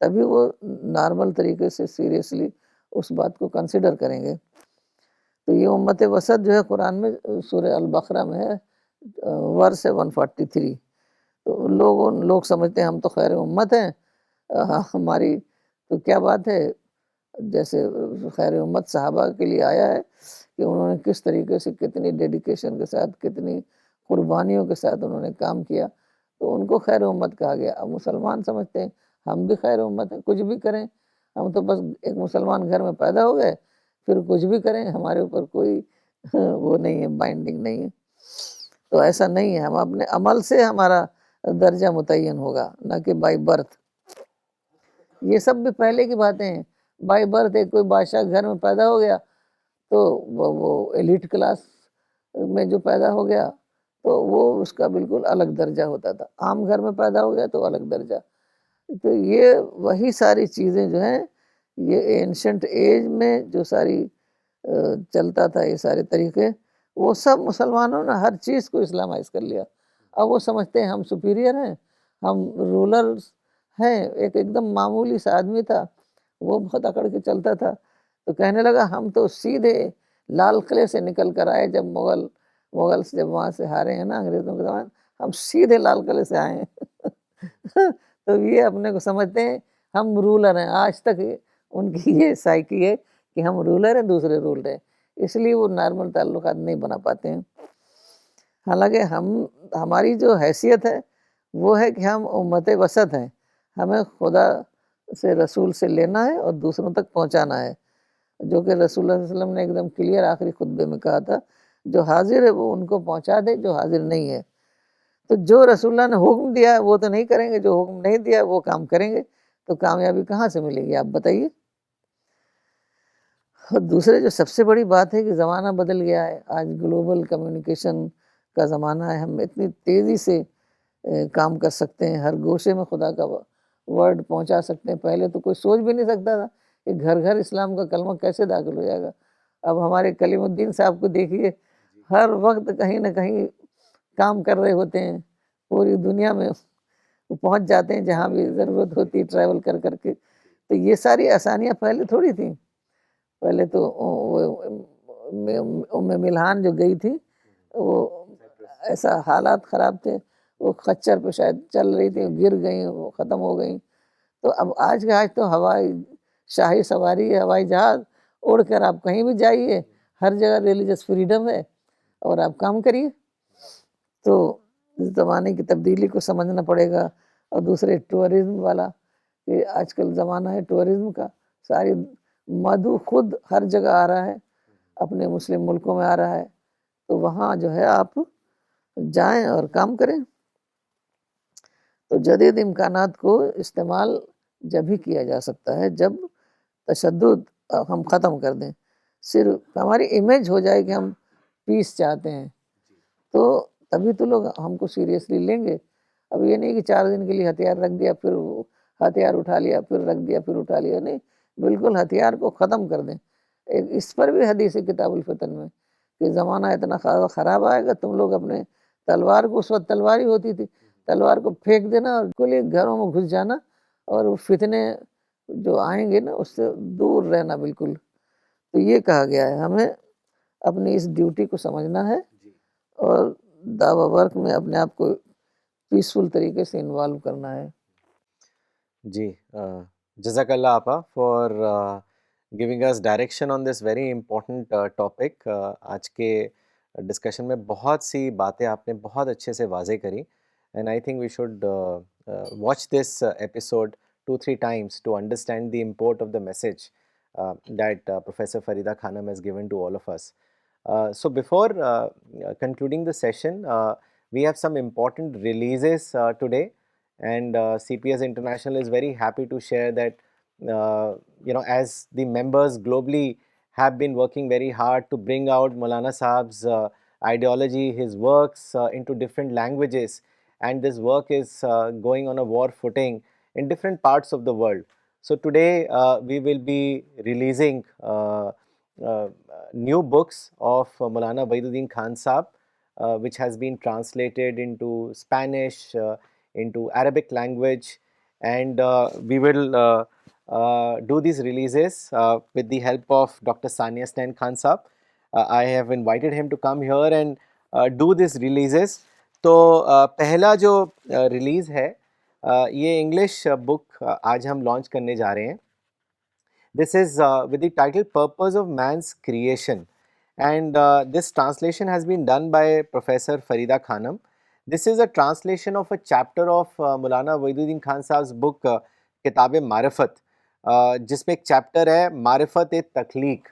تبھی وہ نارمل طریقے سے سیریسلی اس بات کو کنسیڈر کریں گے۔ تو یہ امت وسط جو ہے قرآن میں سورہ البقرہ میں ہے، ورس 143۔ تو لوگ سمجھتے ہیں ہم تو خیر امت ہیں، ہماری تو کیا بات ہے۔ جیسے خیر امت صحابہ کے لیے آیا ہے کہ انہوں نے کس طریقے سے، کتنی ڈیڈیکیشن کے ساتھ، کتنی قربانیوں کے ساتھ انہوں نے کام کیا، تو ان کو خیر امت کہا گیا۔ اب مسلمان سمجھتے ہیں ہم بھی خیر امت ہیں، کچھ بھی کریں، ہم تو بس ایک مسلمان گھر میں پیدا ہو گئے، پھر کچھ بھی کریں، ہمارے اوپر کوئی وہ نہیں ہے، بائنڈنگ نہیں ہے۔ تو ایسا نہیں ہے، ہم اپنے عمل سے ہمارا درجہ متعین ہوگا، نہ کہ بائی برتھ۔ یہ سب بھی پہلے کی باتیں ہیں۔ بائی برتھ ایک کوئی بادشاہ گھر میں پیدا ہو گیا تو وہ ایلیٹ کلاس میں جو پیدا ہو گیا تو وہ اس کا بالکل الگ درجہ ہوتا تھا، عام گھر میں پیدا ہو گیا تو الگ درجہ۔ تو یہ وہی ساری چیزیں جو ہیں، یہ اینشنٹ ایج میں جو ساری چلتا تھا، یہ سارے طریقے، وہ سب مسلمانوں نے ہر چیز کو اسلامائز کر لیا۔ اب وہ سمجھتے ہیں ہم سپیریئر ہیں، ہم رولرز ہیں۔ ایک دم معمولی سا آدمی تھا، وہ بہت اکڑ کے چلتا تھا، تو کہنے لگا ہم تو سیدھے لال قلعے سے نکل کر آئے، جب مغل سے جب وہاں سے ہارے ہیں نا انگریزوں کے زمان، ہم سیدھے لال قلعے سے آئے ہیں۔ تو یہ اپنے کو سمجھتے ہیں ہم رولر ہیں۔ آج تک ان کی یہ سائیکی ہے کہ ہم رولر ہیں، دوسرے رول رہے ہیں، اس لیے وہ نارمل تعلقات نہیں بنا پاتے ہیں۔ حالانکہ ہماری جو حیثیت ہے وہ ہے کہ ہم امت وسط ہیں، ہمیں خدا سے، رسول سے لینا ہے اور دوسروں تک پہنچانا ہے، جو کہ رسول اللہ صلی اللہ علیہ وسلم نے ایک دم کلیئر آخری خطبے میں کہا تھا، جو حاضر ہے وہ ان کو پہنچا دے، جو حاضر نہیں ہے۔ تو جو رسول اللہ نے حکم دیا ہے وہ تو نہیں کریں گے، جو حکم نہیں دیا ہے وہ کام کریں گے، تو کامیابی کہاں سے ملے گی آپ بتائیے؟ اور دوسرے جو سب سے بڑی بات ہے کہ زمانہ بدل گیا ہے، آج گلوبل کمیونیکیشن کا زمانہ ہے، ہم اتنی تیزی سے کام کر سکتے ہیں، ہر گوشے میں خدا کا ورڈ پہنچا سکتے ہیں۔ پہلے تو کوئی سوچ بھی نہیں سکتا تھا کہ گھر گھر اسلام کا کلمہ کیسے داخل ہو جائے گا۔ اب ہمارے کلیم الدین صاحب کو دیکھیے، ہر وقت کہیں نہ کہیں کام کر رہے ہوتے ہیں، پوری دنیا میں وہ پہنچ جاتے ہیں جہاں بھی ضرورت ہوتی ہے، ٹریول کر کر کے۔ تو یہ ساری آسانیاں پہلے تھوڑی تھیں۔ پہلے تو ام ملحان جو گئی تھی، وہ ایسا حالات خراب تھے، وہ خچر پہ شاید چل رہی تھی، گر گئیں، وہ ختم ہو گئیں۔ تو اب آج تو ہوائی شاہی سواری ہے، ہوائی جہاز، اڑ کر آپ کہیں بھی جائیے، ہر جگہ ریلیجس فریڈم ہے، اور آپ کام کریے۔ تو اس زمانے کی تبدیلی کو سمجھنا پڑے گا۔ اور دوسرے ٹورزم والا، کہ آج کل زمانہ ہے ٹورزم کا، ساری مدعو خود ہر جگہ آ رہا ہے، اپنے مسلم ملکوں میں آ رہا ہے، تو وہاں جو ہے آپ جائیں اور کام کریں۔ تو جدید امکانات کو استعمال جب ہی کیا جا سکتا ہے جب تشدد ہم ختم کر دیں، صرف ہماری امیج ہو جائے کہ ہم پیس چاہتے ہیں، تو تبھی تو لوگ ہم کو سیریسلی لیں گے۔ اب یہ نہیں کہ 4 دن کے لیے ہتھیار رکھ دیا پھر ہتھیار اٹھا لیا پھر رکھ دیا پھر اٹھا لیا، نہیں، بالکل ہتھیار کو ختم کر دیں۔ اس پر بھی حدیث کتاب الفتن میں کہ زمانہ اتنا خراب آئے گا، تم لوگ اپنے تلوار کو، اس وقت تلوار ہی ہوتی تھی، تلوار کو پھینک دینا اور بالکل ہی گھروں میں گھس جانا، اور وہ فتنے جو آئیں گے نا اس سے دور رہنا بالکل۔ تو یہ کہا گیا ہے ہمیں اپنی اس ڈیوٹی کو سمجھنا ہے اور دعوی ورک میں اپنے آپ کو پیسفل طریقے سے انوالو کرنا ہے۔ جی، جزاک اللہ آپا for giving us direction on this very important topic. آج کے ڈسکشن میں بہت سی باتیں آپ نے بہت اچھے سے واضح کری، and I think we should watch this episode 2-3 times to understand the import of the message that Professor Farida Khanum has given to all of us. So before concluding the session, we have some important releases today, and CPS International is very happy to share that as the members globally have been working very hard to bring out Maulana Sahab's ideology, his works into different languages, and this work is going on a war footing in different parts of the world. So today we will be releasing new books of Maulana Waiduddin Khan Sahab, which has been translated into Spanish, into Arabic language, and we will do these releases with the help of Dr. Sania Stan Khan Sahab. I have invited him to come here and do these releases. تو پہلا جو release ہے یہ English book آج ہم launch کرنے جا رہے ہیں. This is with the title purpose of man's creation, and this translation has been done by professor Farida Khanum. This is a translation of a chapter of Maulana Wahiduddin Khan صاحب بک کتاب معرفت, جس میں ایک چیپٹر ہے معرفت تخلیق.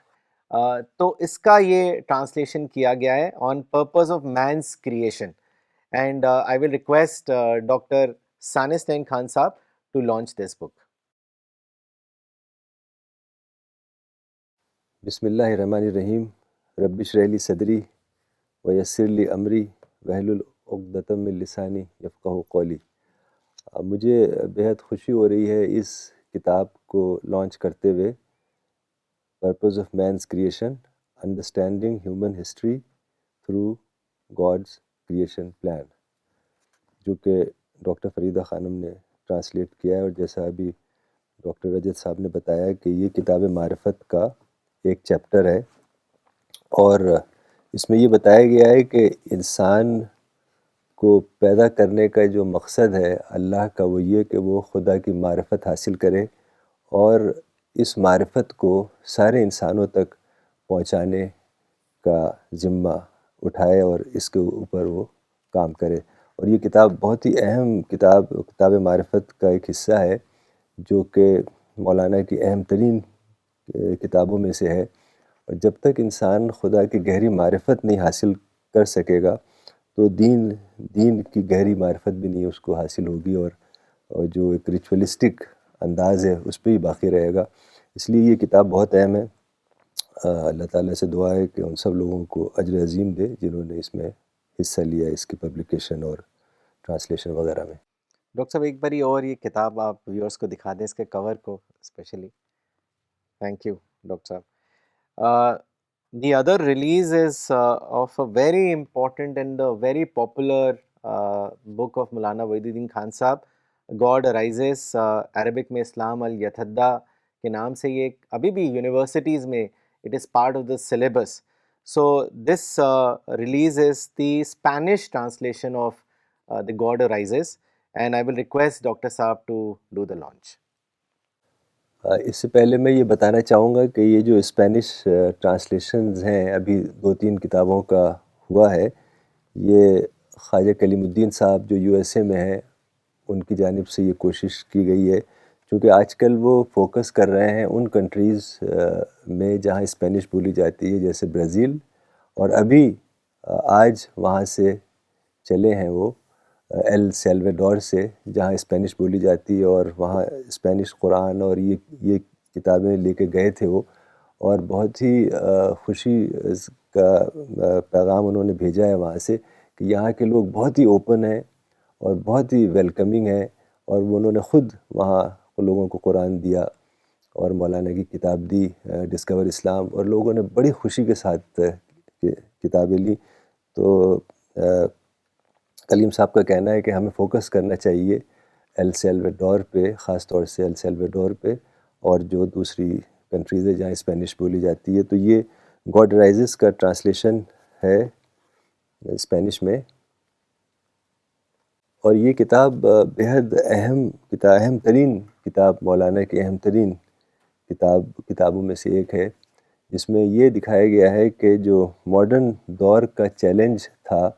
تو اس کا یہ ٹرانسلیشن کیا گیا ہے on purpose of man's creation, and I will request Dr. Sanestan Khan Sahab to launch this book. بسم اللہ الرحمن الرحیم. رب اشرح لی صدری ویسر لی امری واحلل عقدۃ من لسانی یفقہوا قولی. مجھے بہت خوشی ہو رہی ہے اس کتاب کو لانچ کرتے ہوئے, purpose of man's creation, understanding human history through God's creation plan, جو کہ ڈاکٹر فریدہ خانم نے ٹرانسلیٹ کیا ہے. اور جیسا ابھی ڈاکٹر رجت صاحب نے بتایا کہ یہ کتاب معرفت کا ایک چیپٹر ہے, اور اس میں یہ بتایا گیا ہے کہ انسان کو پیدا کرنے کا جو مقصد ہے اللہ کا, وہ یہ کہ وہ خدا کی معرفت حاصل کرے اور اس معرفت کو سارے انسانوں تک پہنچانے کا ذمہ اٹھائے اور اس کے اوپر وہ کام کرے. اور یہ کتاب بہت ہی اہم کتاب معرفت کا ایک حصہ ہے, جو کہ مولانا کی اہم ترین کتابوں میں سے ہے. اور جب تک انسان خدا کی گہری معرفت نہیں حاصل کر سکے گا تو دین کی گہری معرفت بھی نہیں اس کو حاصل ہوگی, اور جو ایک ریچولسٹک انداز ہے اس پہ ہی باقی رہے گا. اس لیے یہ کتاب بہت اہم ہے. اللہ تعالیٰ سے دعا ہے کہ ان سب لوگوں کو اجر عظیم دے جنہوں نے اس میں حصہ لیا, اس کی پبلیکیشن اور ٹرانسلیشن وغیرہ میں. ڈاکٹر صاحب ایک باری اور یہ کتاب آپ ویورس کو دکھا دیں, اس کے کور کو اسپیشلی. تھینک یو ڈاکٹر صاحب. The other release is of a very important and a very popular book of Maulana Waiduddin Khan Sahab, God Arises. Arabic میں اسلام الیتحدہ کے نام سے یہ ابھی بھی یونیورسٹیز میں it is part of the syllabus. So this release is the Spanish translation of the God Arises, and I will request Dr. Saab to do the launch. اس سے پہلے میں یہ بتانا چاہوں گا کہ یہ جو اسپینش ٹرانسلیشنز ہیں ابھی 2-3 کتابوں کا ہوا ہے, یہ خواجہ کلیم الدین صاحب جو USA میں ہیں ان کی جانب سے یہ کوشش کی گئی ہے, کیونکہ آج کل وہ فوکس کر رہے ہیں ان کنٹریز میں جہاں اسپینش بولی جاتی ہے, جیسے برازیل, اور ابھی آج وہاں سے چلے ہیں وہ ایل سیلویڈور سے، جہاں اسپینش بولی جاتی ہے، اور وہاں اسپینش قرآن اور یہ کتابیں لے کے گئے تھے وہ، اور بہت ہی خوشی کا پیغام انہوں نے بھیجا ہے وہاں سے کہ یہاں کے لوگ بہت ہی اوپن ہیں اور بہت ہی ویلکمنگ ہیں، اور انہوں نے خود وہاں لوگوں کو قرآن دیا اور مولانا کی کتاب دی ڈسکور اسلام، اور لوگوں نے بڑی خوشی کے ساتھ کتابیں لی۔ تو کلیم صاحب کا کہنا ہے کہ ہمیں فوکس کرنا چاہیے ایل سیلویڈور پہ، خاص طور سے ایل سیلویڈور پہ، اور جو دوسری کنٹریز ہے جہاں اسپینش بولی جاتی ہے۔ تو یہ گاڈ رائزز کا ٹرانسلیشن ہے اسپینش میں، اور یہ کتاب بہت اہم ترین کتاب، مولانا کی اہم ترین کتابوں میں سے ایک ہے، جس میں یہ دکھایا گیا ہے کہ جو ماڈرن دور کا چیلنج تھا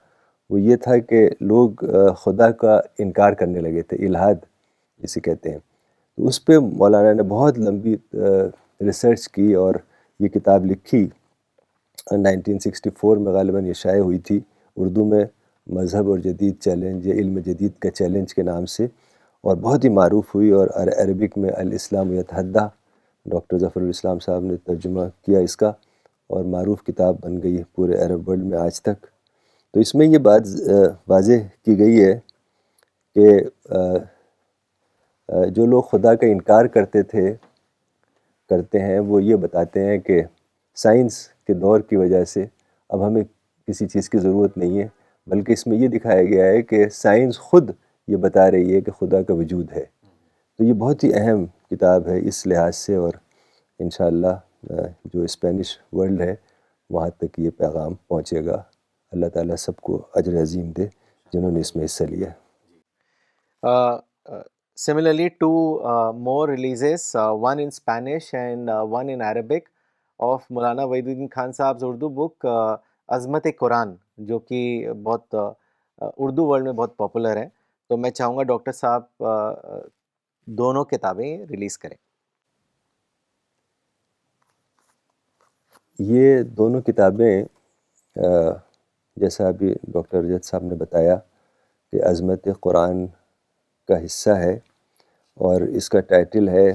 وہ یہ تھا کہ لوگ خدا کا انکار کرنے لگے تھے، الحاد جسے کہتے ہیں۔ تو اس پہ مولانا نے بہت لمبی ریسرچ کی اور یہ کتاب لکھی 1964 میں غالباً یہ شائع ہوئی تھی اردو میں، مذہب اور جدید چیلنج یا علم جدید کا چیلنج کے نام سے، اور بہت ہی معروف ہوئی، اور عربک میں الاسلام یتحدی، ڈاکٹر ظفر الاسلام صاحب نے ترجمہ کیا اس کا، اور معروف کتاب بن گئی پورے عرب ورلڈ میں آج تک۔ تو اس میں یہ بات واضح کی گئی ہے کہ جو لوگ خدا کا انکار کرتے ہیں وہ یہ بتاتے ہیں کہ سائنس کے دور کی وجہ سے اب ہمیں کسی چیز کی ضرورت نہیں ہے، بلکہ اس میں یہ دکھایا گیا ہے کہ سائنس خود یہ بتا رہی ہے کہ خدا کا وجود ہے۔ تو یہ بہت ہی اہم کتاب ہے اس لحاظ سے، اور انشاءاللہ جو اسپینش ورلڈ ہے وہاں تک یہ پیغام پہنچے گا۔ اللہ تعالیٰ سب کو اجر عظیم دے جنہوں نے اس میں حصہ لیا۔ Similarly, two more releases, one in Spanish and one in Arabic, of Maulana Wahiduddin Khan صاحب اردو بک عظمت قرآن، جو کہ بہت اردو ورلڈ میں بہت پاپولر ہے۔ تو میں چاہوں گا ڈاکٹر صاحب دونوں کتابیں ریلیز کریں۔ یہ دونوں کتابیں جیسا ابھی ڈاکٹر رجت صاحب نے بتایا کہ عظمت قرآن کا حصہ ہے، اور اس کا ٹائٹل ہے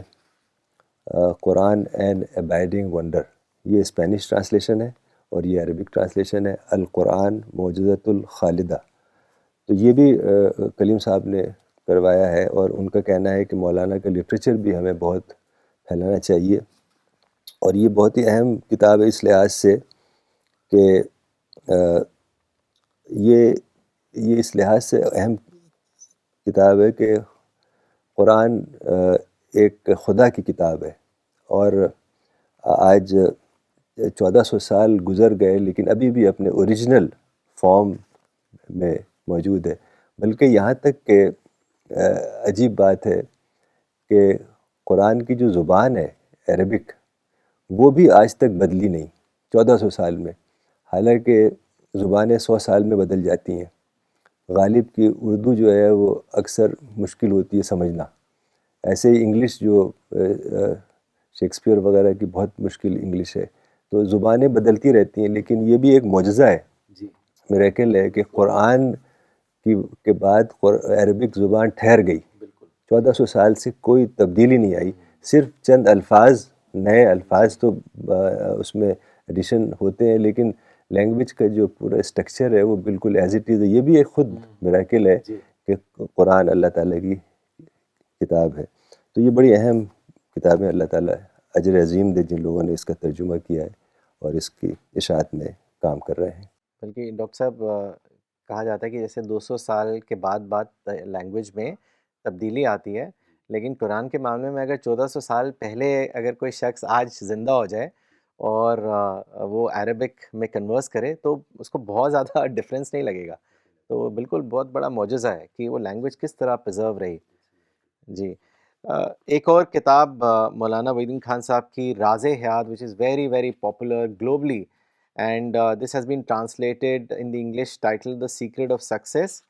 قرآن این ابائڈنگ ونڈر۔ یہ اسپینش ٹرانسلیشن ہے اور یہ عربک ٹرانسلیشن ہے، القرآن معجزۃ الخالدہ۔ تو یہ بھی کلیم صاحب نے کروایا ہے، اور ان کا کہنا ہے کہ مولانا کا لٹریچر بھی ہمیں بہت پھیلانا چاہیے، اور یہ بہت ہی اہم کتاب ہے اس لحاظ سے کہ یہ اس لحاظ سے اہم کتاب ہے کہ قرآن ایک خدا کی کتاب ہے، اور آج 1400 سال گزر گئے لیکن ابھی بھی اپنے اوریجنل فارم میں موجود ہے، بلکہ یہاں تک کہ عجیب بات ہے کہ قرآن کی جو زبان ہے عربک، وہ بھی آج تک بدلی نہیں 1400 سال میں، حالانکہ زبانیں 100 سال میں بدل جاتی ہیں۔ غالب کی اردو جو ہے وہ اکثر مشکل ہوتی ہے سمجھنا، ایسے ہی انگلش جو شیکسپیئر وغیرہ کی بہت مشکل انگلش ہے۔ تو زبانیں بدلتی رہتی ہیں، لیکن یہ بھی ایک معجزہ ہے، میریکل ہے کہ قرآن کے بعد عربک زبان ٹھہر گئی، 1400 سال سے کوئی تبدیلی نہیں آئی، صرف چند الفاظ، نئے الفاظ تو اس میں ایڈیشن ہوتے ہیں، لیکن لینگویج کا جو پورا اسٹرکچر ہے وہ بالکل ایز اٹ از ہے۔ یہ بھی ایک خود میریکل ہے کہ قرآن اللہ تعالیٰ کی کتاب ہے۔ تو یہ بڑی اہم کتابیں، اللہ تعالیٰ اجر عظیم دے جن لوگوں نے اس کا ترجمہ کیا ہے اور اس کی اشاعت میں کام کر رہے ہیں۔ بلکہ ڈاکٹر صاحب کہا جاتا ہے کہ جیسے 200 سال کے بعد لینگویج میں تبدیلی آتی ہے، لیکن قرآن کے معاملے میں اگر 1400 سال پہلے اگر کوئی شخص آج زندہ ہو جائے اور وہ عربک میں کنورس کرے تو اس کو بہت زیادہ ڈفرینس نہیں لگے گا۔ تو بالکل بہت بڑا معجزہ ہے کہ وہ لینگویج کس طرح پرزرو رہی۔ جی، ایک اور کتاب مولانا وحید الدین خان صاحب کی راز حیات، which is very very popular globally, and this has been translated in the English title The Secret of Success.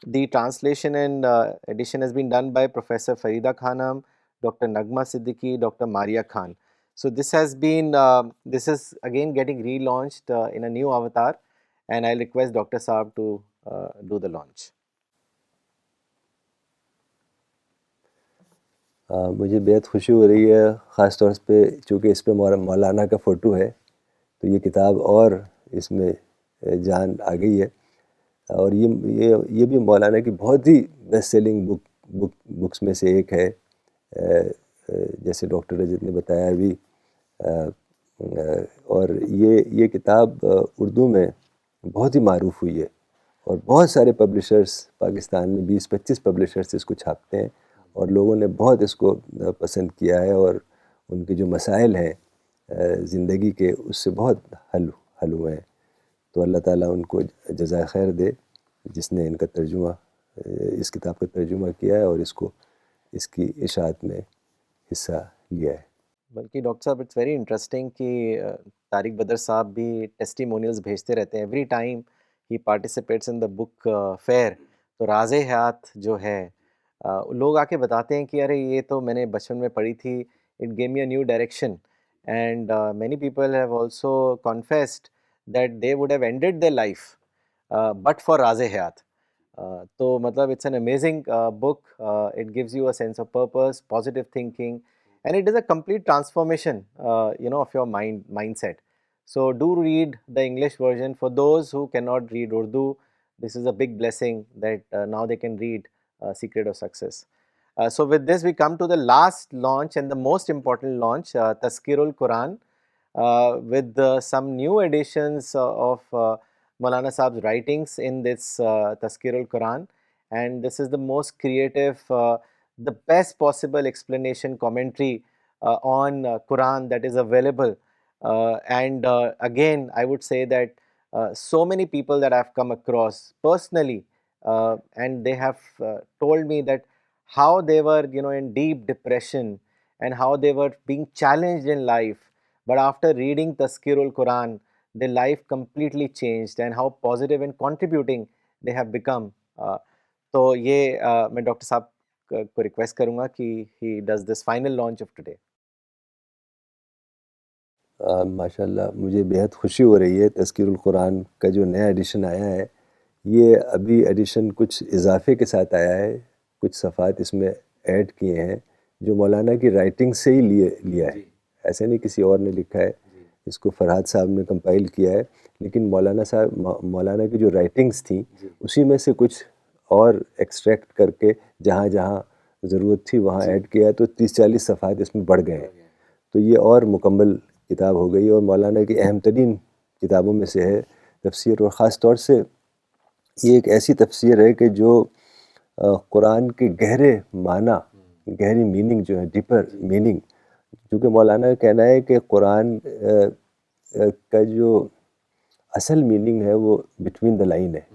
The translation and edition has been done by Professor Farida Khanam, Dr. Nagma Siddiqui, Dr. Maria Khan. So this has been this is again getting relaunched in a new avatar, and I'll request Dr. Saab to do the launch. مجھے بہت خوشی ہو رہی ہے، خاص طور پہ چونکہ اس پہ مولانا کا فوٹو ہے، تو یہ کتاب اور اس میں جان آ گئی ہے، اور یہ بھی مولانا کی بہت ہی بیسٹ سیلنگ بکس میں سے ایک ہے، جیسے ڈاکٹر رجت نے بتایا ابھی، اور یہ کتاب اردو میں بہت ہی معروف ہوئی ہے، اور بہت سارے پبلشرز پاکستان میں 20-25 پبلشرز اس کو چھاپتے ہیں، اور لوگوں نے بہت اس کو پسند کیا ہے، اور ان کے جو مسائل ہیں زندگی کے اس سے بہت حل ہوئے ہیں، تو اللہ تعالیٰ ان کو جزائے خیر دے جس نے ان کا ترجمہ، اس کتاب کا ترجمہ کیا ہے اور اس کی اشاعت میں حصہ لیا ہے۔ بلکہ ڈاکٹر صاحب اٹس ویری انٹرسٹنگ کہ طارق بدر صاحب بھی ٹیسٹیمونیلز بھیجتے رہتے ہیں ایوری ٹائم ہی پارٹیسپیٹس ان دا بک فیئر، تو راز حیات جو ہے لوگ آ کے بتاتے ہیں کہ ارے یہ تو میں نے بچپن میں پڑھی تھی، it gave me a new direction, and many people have also confessed that they would have ended their life but for Raz Hayat. تو مطلب it's an amazing book, it gives you a sense of purpose, positive thinking, and it is a complete transformation of your mindset. So do read the English version. For those who cannot read Urdu, this is a big blessing that now they can read Secret of Success. So with this we come to the last launch and the most important launch, Tazkirul Quran, with some new editions of Maulana Saab's writings in this Tazkirul Quran, and this is the most creative, the best possible explanation commentary on Quran that is available, and again I would say that so many people that I've come across personally, and they have told me that how they were in deep depression and how they were being challenged in life, but after reading Tazkirul Quran their life completely changed and how positive and contributing they have become. تو یہ میں doctor صاحب کو request کروں گا کہ he does this final launch of today. ماشاء اللہ مجھے بہت خوشی ہو رہی ہے، تذکیر القرآن کا جو نیا ایڈیشن آیا ہے، یہ ابھی ایڈیشن کچھ اضافے کے ساتھ آیا ہے، کچھ صفحات اس میں ایڈ کیے ہیں جو مولانا کی رائٹنگ سے ہی لیا ہے، ایسے نہیں کسی اور نے لکھا ہے، اس کو فرحات صاحب نے کمپائل کیا ہے، لیکن مولانا کی جو رائٹنگز تھیں اسی میں سے کچھ اور ایکسٹریکٹ کر کے جہاں جہاں ضرورت تھی وہاں ایڈ کیا، تو 30-40 صفحات اس میں بڑھ گئے ہیں، تو یہ اور مکمل کتاب ہو گئی، اور مولانا کی اہم ترین کتابوں میں سے ہے تفسیر، اور خاص طور سے یہ ایک ایسی تفسیر ہے کہ جو قرآن کے گہرے معنی، گہری میننگ جو ہے، ڈیپر میننگ، کیونکہ مولانا کا کہنا ہے کہ قرآن کا جو اصل میننگ ہے وہ بٹوین دا لائن ہے.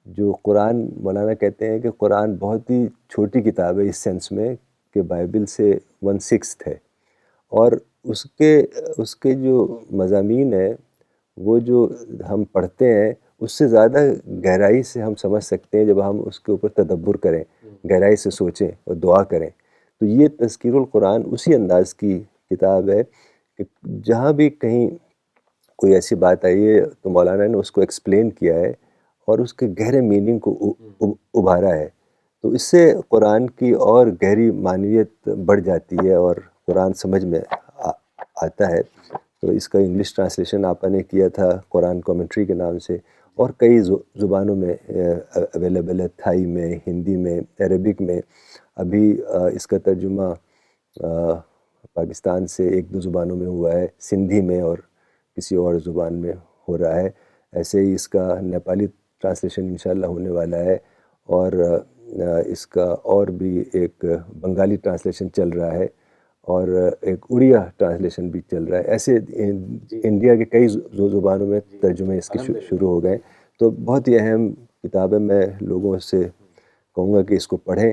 جو قرآن، مولانا کہتے ہیں کہ قرآن بہت ہی چھوٹی کتاب ہے اس سینس میں کہ بائبل سے 1/6 ہے، اور اس کے جو مضامین ہیں وہ جو ہم پڑھتے ہیں اس سے زیادہ گہرائی سے ہم سمجھ سکتے ہیں جب ہم اس کے اوپر تدبر کریں، گہرائی سے سوچیں اور دعا کریں. تو یہ تذکیر القرآن اسی انداز کی کتاب ہے کہ جہاں بھی کہیں کوئی ایسی بات آئی ہے تو مولانا نے اس کو ایکسپلین کیا ہے اور اس کے گہرے میننگ کو ابھارا ہے، تو اس سے قرآن کی اور گہری معنویت بڑھ جاتی ہے اور قرآن سمجھ میں آتا ہے. تو اس کا انگلش ٹرانسلیشن آپ نے کیا تھا قرآن کومنٹری کے نام سے، اور کئی زبانوں میں اویلیبل ہے، تھائی میں، ہندی میں، عربک میں. ابھی اس کا ترجمہ پاکستان سے 1-2 زبانوں میں ہوا ہے، سندھی میں اور کسی اور زبان میں ہو رہا ہے. ایسے ہی اس کا نیپالی ٹرانسلیشن انشاءاللہ ہونے والا ہے، اور اس کا اور بھی ایک بنگالی ٹرانسلیشن چل رہا ہے، اور ایک اڑیا ٹرانسلیشن بھی چل رہا ہے. ایسے انڈیا کے کئی زبانوں میں ترجمے اس کے شروع ہو گئے. تو بہت ہی اہم کتاب ہے، میں لوگوں سے کہوں گا کہ اس کو پڑھیں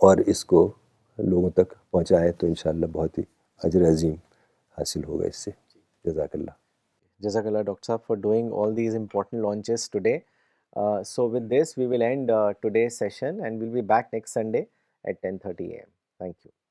اور اس کو لوگوں تک پہنچائیں، تو انشاءاللہ بہت ہی اجر عظیم حاصل ہوگا اس سے. جزاک اللہ. جزاک اللہ ڈاکٹر صاحب for doing all these important launches today. So with this we will end today's session and we'll be back next Sunday at 10:30 a.m. Thank you.